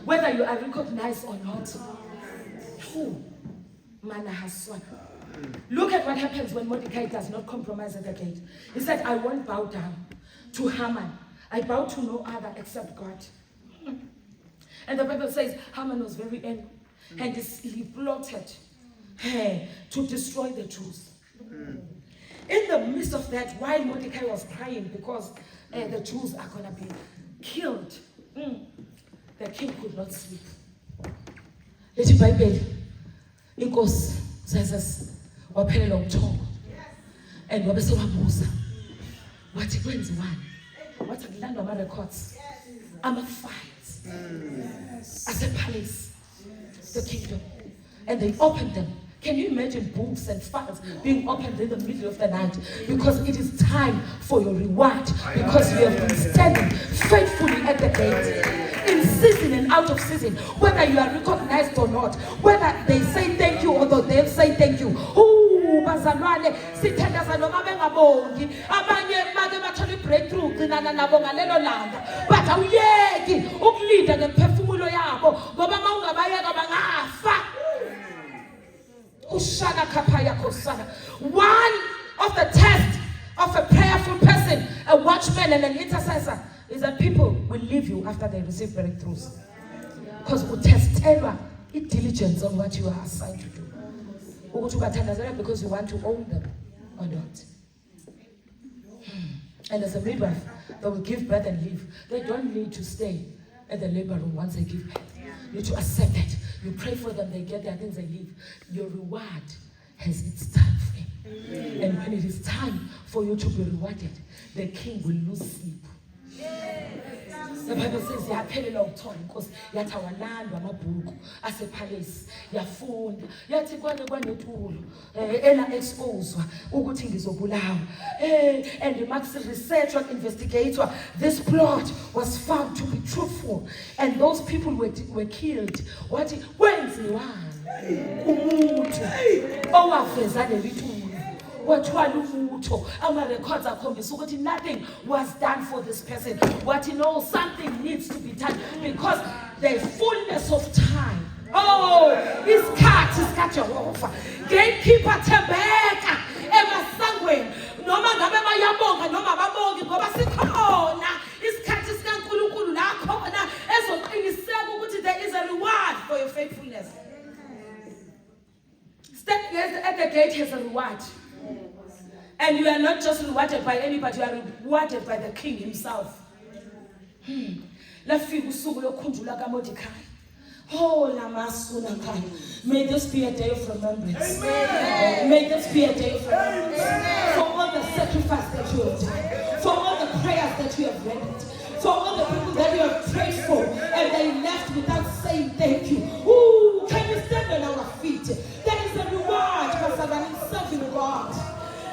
[SPEAKER 4] whether you are recognized or not. Look at what happens when Mordecai does not compromise at the gate. He said, I won't bow down to Haman. I bow to no other except God. And the Bible says Haman was very angry and he plotted to destroy the Jews. In the midst of that, while Mordecai was crying because the Jews are going to be killed, the king could not sleep. Let it Bible. Inkosi says waphelela umthongo and wabe sewabuza wathi kwenziwani wathi kulandwa ama records ama files asepalace the kingdom and they opened them. Can you imagine books and files being opened in the middle of the night? Because it is time for your reward. Because you have been standing faithfully at the gate, in season and out of season, whether you are recognized or not, whether they say thank you or they'll say thank you. Bazalwane sithandaza noma bengabongi abanye make bathola breakthrough gcinana nabo ngalelo langa but awuyeki ukulinda ngemphefumulo yabo ngoba mawungabayeka bangafa. One of the tests of a prayerful person, a watchman and an intercessor is that people will leave you after they receive breakthroughs. Because we test diligence on what you are assigned to do. Because you want to own them or not. And as a midwife, they will give birth and leave. They don't need to stay at the labor room once they give birth. You need to accept that. You pray for them, they get their things, they leave. Your reward has its time frame. And when it is time for you to be rewarded, the king will lose sleep. The Bible says yaphelela ukuthola inkosi yathi awalandwa amabhuku asepalace yafunda yathi kwanetulo ela exposewa ukuthi ngizobulawa and Max researcher and investigator this plot was found to be truthful and those people were killed. Wathi kwenziwani umuntu owaveza lelitulo wathwala umutho ama records akhombisa ukuthi nothing was done for this person. What you know, something needs to be done because the fullness of time. Isikhathi sikaJehova. Gatekeeper thembeka emasangweni noma ngabe bayabonga noma babongi ngoba sikhona isikhathi sikaNkulunkulu la khona ezoqiniseka ukuthi there is a reward for your faithfulness. Standing at the gate has a reward. And you are not just rewarded by anybody, you are rewarded by the king himself. May this be a day of remembrance. May this be a day of remembrance. For all the sacrifice that you have done, for all the prayers that you have rendered, for all the people that you have prayed for, and they left without saying thank you. Can we stand on our feet? There is a reward for in serving God.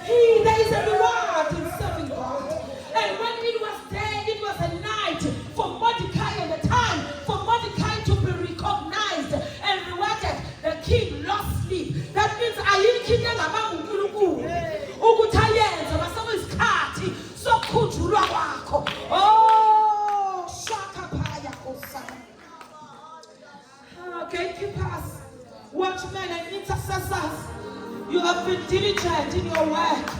[SPEAKER 4] There is a reward in serving God. And when it was day, it was a night for Mordecai and the time for Mordecai to be recognized and rewarded. The king lost sleep. That means gatekeepers, watchmen and intercessors, you have been diligent in your work.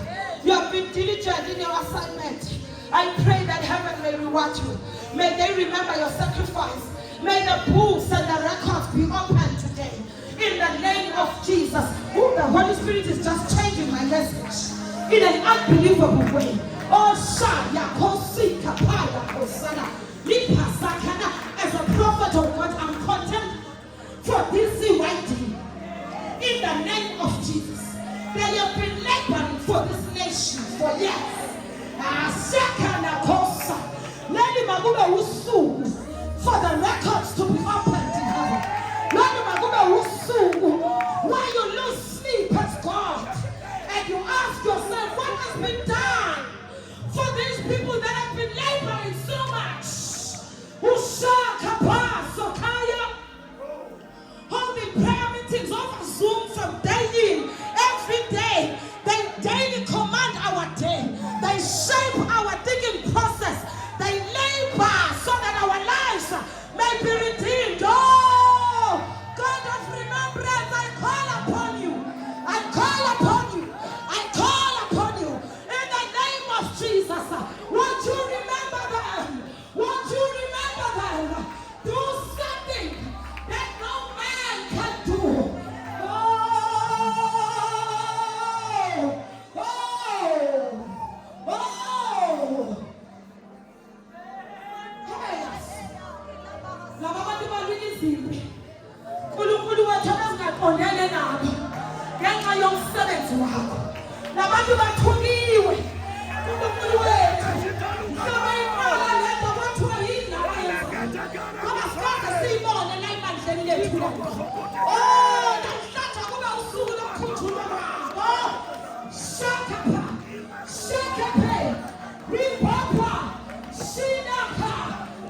[SPEAKER 4] You have been diligent in your assignment. I pray that heaven may reward you. May they remember your sacrifice. May the books and the records be opened today. In the name of Jesus. The Holy Spirit is just changing my message.
[SPEAKER 1] in an unbelievable way. Oh, Shaya, Kosi, Kapaya, Kosana, Lipa, Sakana, as a prophet of God, I'm content for this writing in the name of Jesus. They have been laboring for this nation for years. Sakana, Kosa, Lady Maguna Usu, for the records to be opened in heaven. Lady Maguna Usu, why you lose sleep as God, and you ask yourself, what has been done for these people that have been laboring so much? Holding prayer meetings over Zoom from day in, every day. They daily command our day. They shape our thinking process. They labor so that our lives may be redeemed. Oh, God of remembrance, I call upon you. I call upon you. I call upon you. In the name of Jesus, won't you remember them? Won't you remember them? Do something that no man can do. Oh, oh, oh. Yes. Laba bantu balwini izimpi. uNkulunkulu wethu abangaqondene nabo ngenxa yomsebenzi wakho. Labantu bathukiwe. uNkulunkulu wethu. Ngoba imali lento kwathiwa yini abayenza. Ngoba sonke siyibone la emandleni lethu la. Oh, namhlanje kuba usuku lokukhuthulwa kwabo. Shakapa. Shakape. Ripapa. Shinaka.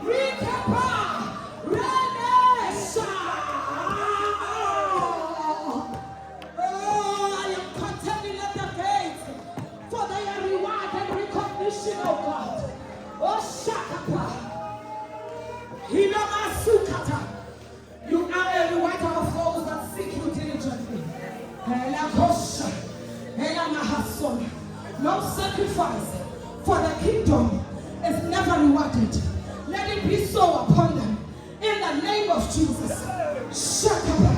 [SPEAKER 1] Rikapa. Renesha. Oh, I am contending at the gate for their reward and recognition, oh God. Oh, Shakapa. Hilamasukata. You are a rewarder of those that seek you diligently. Helakosha. Helamahason. No sacrifice for the kingdom is never rewarded. Let it be so upon them. In the name of Jesus. Shakapa.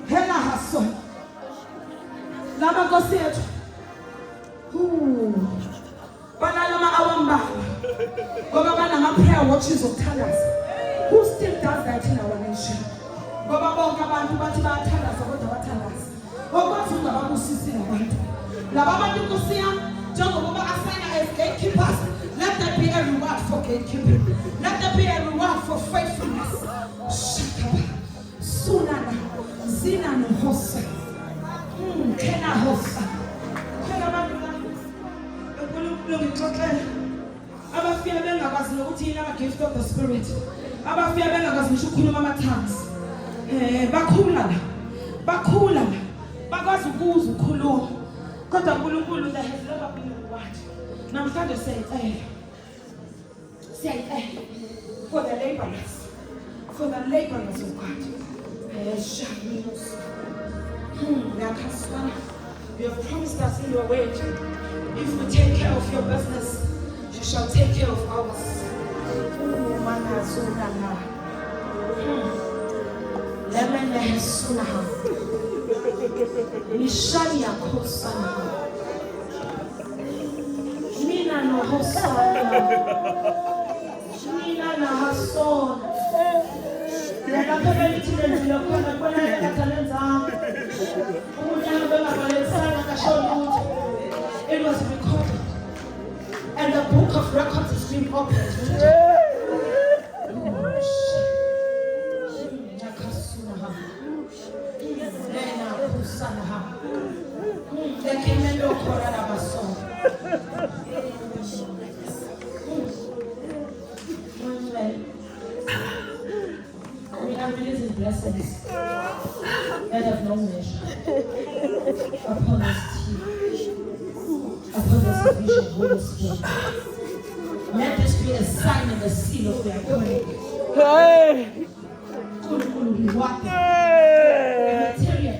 [SPEAKER 1] Helahason. Lama Goseto. Banalama Awamba. Baba prayer watches of Talas. Who still does that in our nation? Baba Bantu Batiba Talas or whatever Talas. Baba Babu Sisi Labantu. Labantu Kusia, Jungle Baba Asana as gatekeepers. Let there be a reward for gatekeeping. Let there be a reward for faithfulness. Shakaba. Sunana. Zinano Hosa. Kena Hosa. Kena Mandula. Abafia bengakwazi nokuthi yini ama gift of the spirit. Abafia bengakwazi ngisho ukukhuluma ama tongues. Bakhula la. Bakwazi ukuzwa ukukhuluma. Kodwa uNkulunkulu there has never been a reward. Namhlanje siyayicela for the laborers. For the laborers of God. You have promised us in your word. If we take care of your business, you shall take care of ours. Mina no Hosana. Mina na Hason. It was recorded, and the book of records is being opened. We are releasing blessings that have no measure upon this team, upon this vision, Holy Spirit. Let this be a sign and a seal of their calling. Reward them material.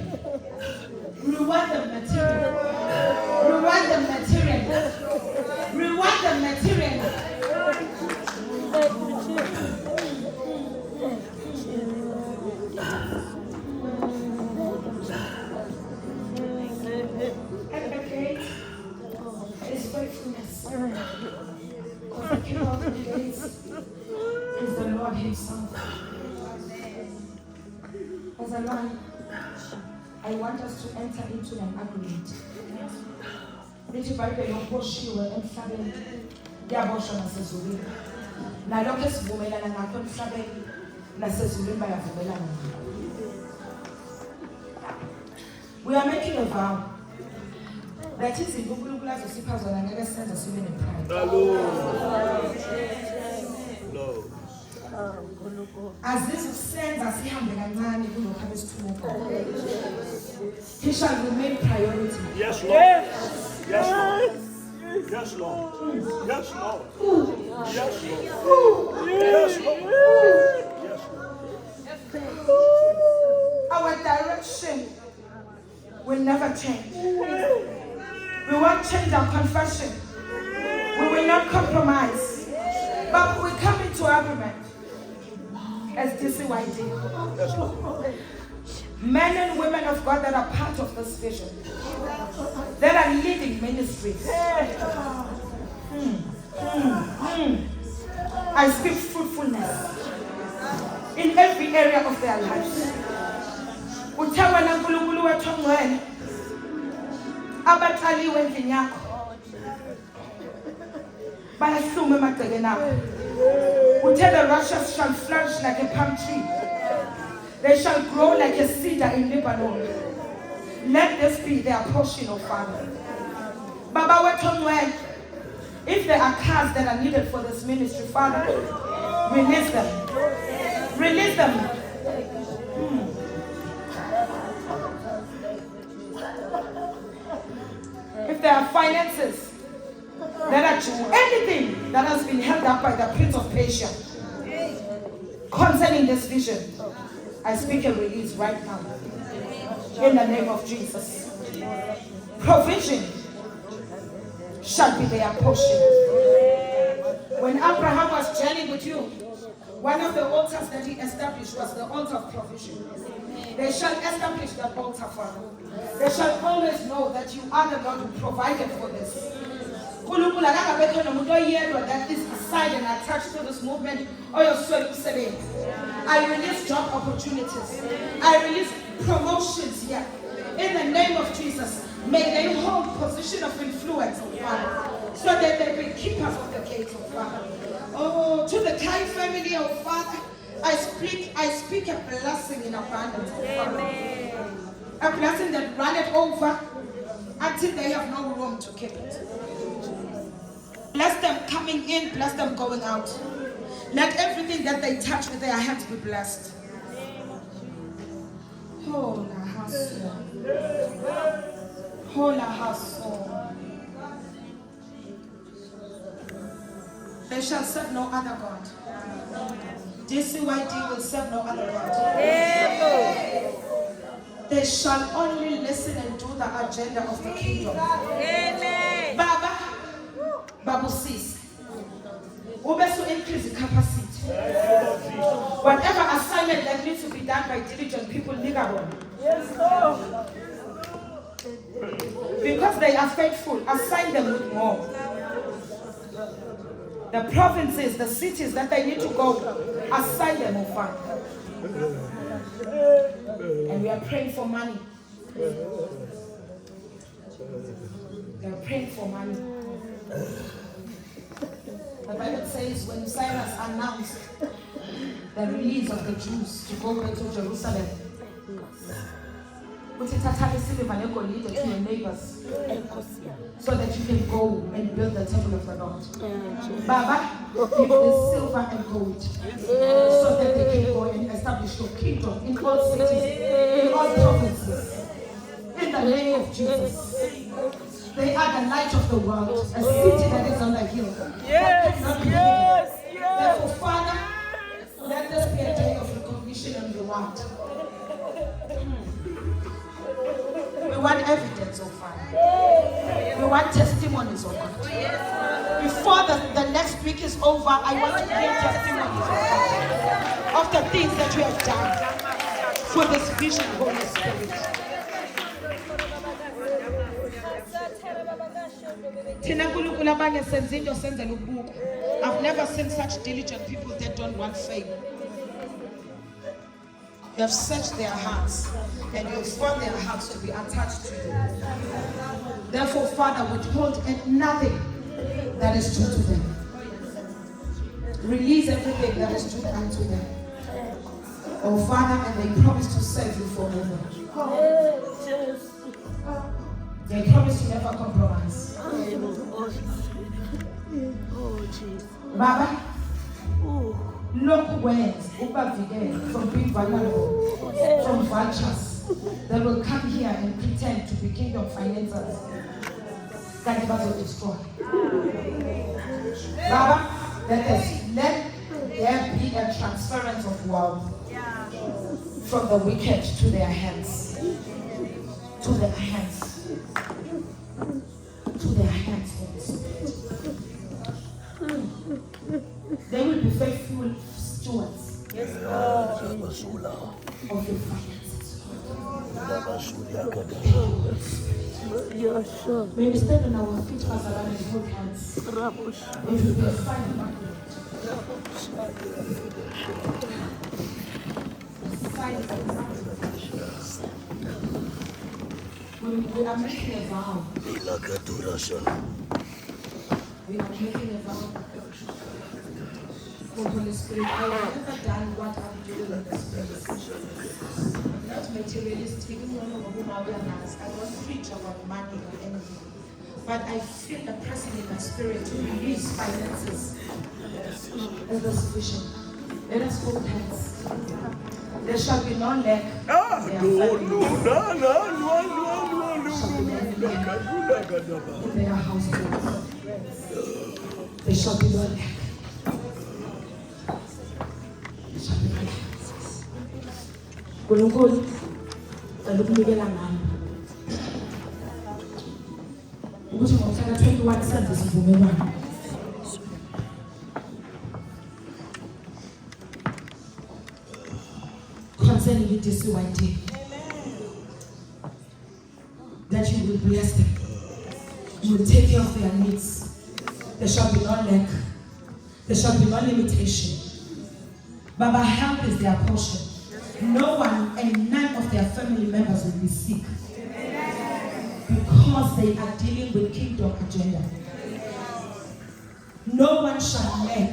[SPEAKER 1] Reward them material. Reward them material. Reward them material. King of the gates is the Lord Himself. As a man, I want us to enter into an agreement. Lithi iBhayibheli ophoshiwe emhlabeni kuyaboshwa nasezulwini. Nalokho esivumelana ngakho emhlabeni nasezulwini bayavumelana ngakho. We are making a vow that izinto uNkulunkulu azosipha zona ngeke senze sibe nepride. Azizusenza sihambe kancane kulokho abesithuma. He shall remain priority.
[SPEAKER 5] Yes, Lord. Yes, Lord. Yes, Lord. Yes, Lord. Yes, Lord. Yes, Lord. Yes, Lord.
[SPEAKER 1] Our direction will never change. We won't change our confession. We will not compromise. But we come into agreement as DCYD.
[SPEAKER 5] Yes, Lord.
[SPEAKER 1] Men and women of God that are part of this vision, that are leading ministries. I speak fruitfulness in every area of their lives. Uthawa na uNkulunkulu wethu ongcwele abatshaliwe endlini yakho bayahluma emagcekeni akho. Uthe the righteous shall flourish like a palm tree. They shall grow like a cedar in Lebanon. Let this be their portion, O Father. Baba wethu ongcwele, if there are cars that are needed for this ministry, Father, release them. Release them. If there are finances that are anything that has been held up by the Prince of Persia concerning this vision, I speak a release right now in the name of Jesus. Provision shall be their portion. When Abraham was journeying with you, one of the altars that he established was the altar of provision. They shall establish the altar, Father. They shall always know that you are the God who provided for this. That is assigned and attached to this movement. I release job opportunities. I release promotions here. In the name of Jesus, may they hold position of influence, oh Father, so that they be keepers of the gates, oh Father. Oh, to the Kai family, oh Father, I speak a blessing in abundance, oh Father. A blessing that runneth over until they have no room to keep it. Bless them coming in, bless them going out. Let everything that they touch with their hands be blessed. Oh, la hasso. Oh, la hasso. They shall serve no other God. DCYD will serve no other God. They shall only listen and do the agenda of the kingdom.
[SPEAKER 3] Amen.
[SPEAKER 1] Baba, Babu sis, Ubesu increase the capacity. Whatever assignment that needs to be done by diligent people, because they are faithful, assign them with more. The provinces, the cities that they need to go, assign them with fun. And we are praying for money. We are praying for money. The Bible says when Cyrus announced the release of the Jews to go back to Jerusalem, to your neighbors so that you can go and build the temple of the Lord. Baba, give the silver and gold so that they can go and establish your kingdom in all cities, in all provinces. In the name of Jesus. They are the light of the world, a city that is on the hill. Yes. Therefore, Father, let this be a day of recognition and reward. We want evidence, oh Father. We want testimonies, oh God. Before the next week is over, I want to hear testimonies, oh God, of the things that you have done for this vision, Holy Spirit. Thina nkulunkulu abanye senza into senzela ubuko. I've never seen such diligent people that don't want fame. You have searched their hearts, and you have found their hearts to be attached to you. Therefore, Father, withhold nothing that is due to them. Release everything that is due unto them. Oh, Father, and they promise to serve you forever. They promise to never compromise. Baba, look whence from being vulnerable, from vultures that will come here and pretend to be kingdom financiers that never will destroy. Baba, let there be a transference of wealth from the wicked to their hands. To their hands. To their hands, Holy Spirit. They will be faithful stewards of your finances. May we stand on our feet as around and hold hands. It will be a sign of we are making a vow. We are making a vow. Oh, Holy Spirit, I have never done what I'm doing in this place. I'm not materialistic. I don't preach about money or anything. But I feel a pressing in my spirit to release finances as this vision. Let us hold hands. There shall be no lack. In their households. There shall be no lack. Kulungkulu, salukunikela ngani. Ukuthi ngomhla ka-21 senze isivumelwano. Concerning the DCYD, that you will bless them. You will take care of their needs. There shall be no lack. There shall be no limitation. Baba, health is their portion. No one and none of their family members will be sick. Because they are dealing with kingdom agenda. No one shall lack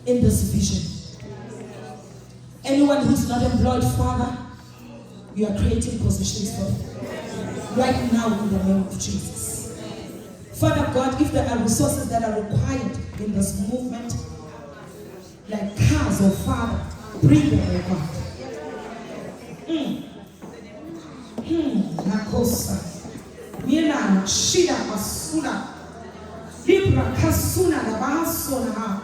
[SPEAKER 1] in this vision. Anyone who's not employed, Father, you are creating positions for them. Right now in the name of Jesus. Father God, if there are resources that are required in this movement, like cars, oh Father, bring them, oh God. Nakosa. Mina shida asuna. Libra kasuna na bahasona.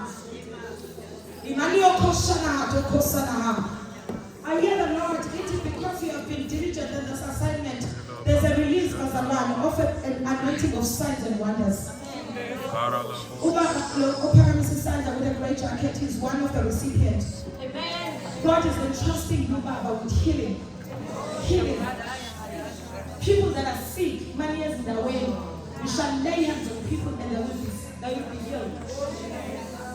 [SPEAKER 1] Imanio kosana to kosana. I hear the Lord, it is because you have been diligent in this assignment. There's a release of the man, offered an anointing of signs and wonders. Mrs. Sandra with a great jacket is one of the recipients. Amen. God is entrusting you, Baba, with healing. Healing. People that are sick, money is in the way. You shall lay hands on people and they will be healed.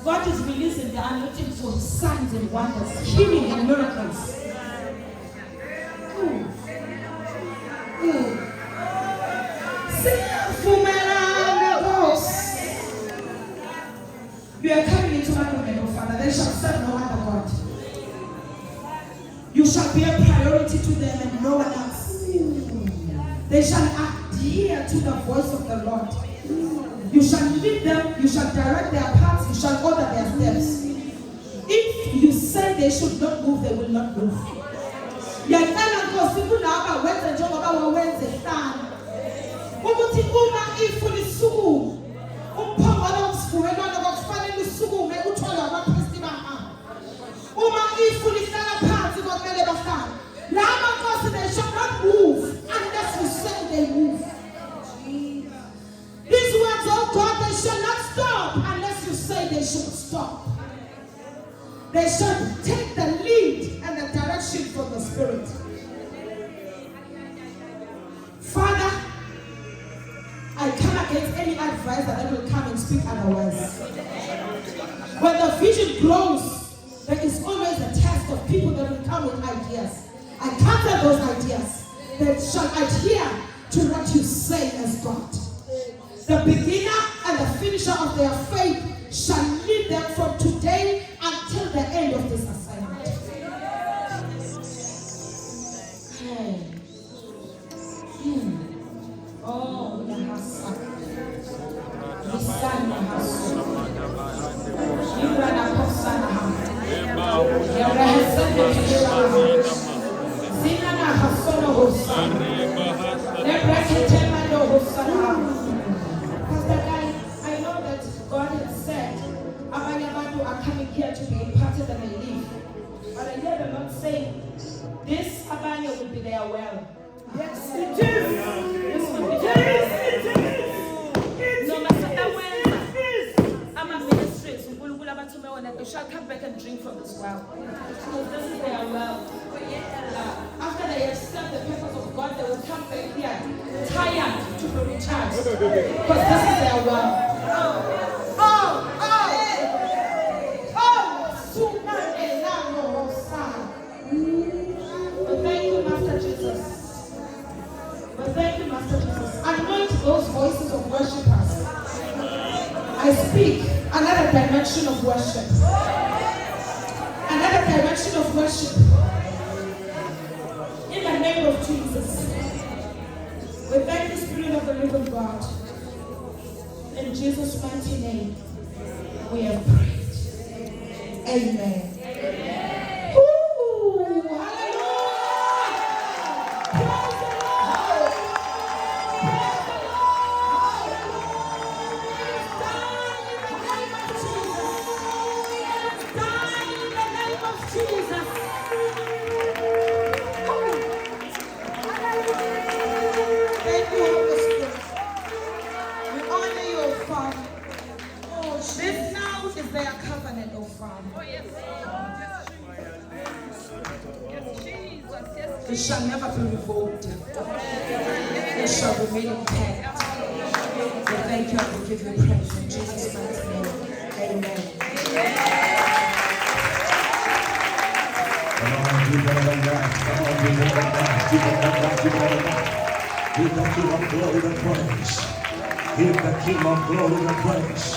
[SPEAKER 1] God is releasing the anointing for signs and wonders, healing and miracles. You are coming into my covenant, oh Father. They shall serve no other God. You shall be a priority to them and no one else. They shall adhere to the voice of the Lord. You shall lead them, you shall direct their paths, you shall order their steps. If you say they should not move, they will not move. They shall not move unless you say they move. These words, oh God, they shall not stop unless you say they should stop. They shall take the lead and the direction from the Spirit. Father, I come against any advisor that will come and speak otherwise. When the vision grows, there is always a test of people that will come with ideas. I cancel those ideas. They shall adhere to what you say as God. The beginner and the finisher of their faith shall lead them from today until the end of this assignment. Hey. Oh, Yahasa. Lisana Hasu. Yurana Kosana. Yarahasana Kishara. Zinana Hasono Hosa. Nebreketemano Hosana. Pastor Guy, I know that God has said Abanyamadu are coming here to be imparted and they leave. But I hear the Lord saying, this Abanya will be their well.
[SPEAKER 3] Yes, it is. It is.
[SPEAKER 4] No matter when I'm a ministry, they shall come back and drink from this well. Because this is their well. After they accept the purpose of God, they will come back here tired to be recharged. Because this is their well. But thank you, Master Jesus. But thank you, Master Jesus. Anoint those voices of worshipers. I speak another dimension of worship. Another dimension of worship. In the name of Jesus. We thank the Spirit of the living God. In Jesus' mighty name, we have prayed. Amen. Woo! Hallelujah! Praise the Lord! Praise the Lord! It's done in the name of Jesus. It's done in the name of Jesus. Thank you, Holy Spirit. We honor you, O Father. Oh, this now is their covenant, O Father. It shall never be revoked. It shall remain intact. We thank you and we give you praise in Jesus' mighty name. Amen.
[SPEAKER 5] Come on, give it a God. Come on, give it a God. Give it a God. Give it a God. Give the King of glory the praise. Give the King of glory the praise.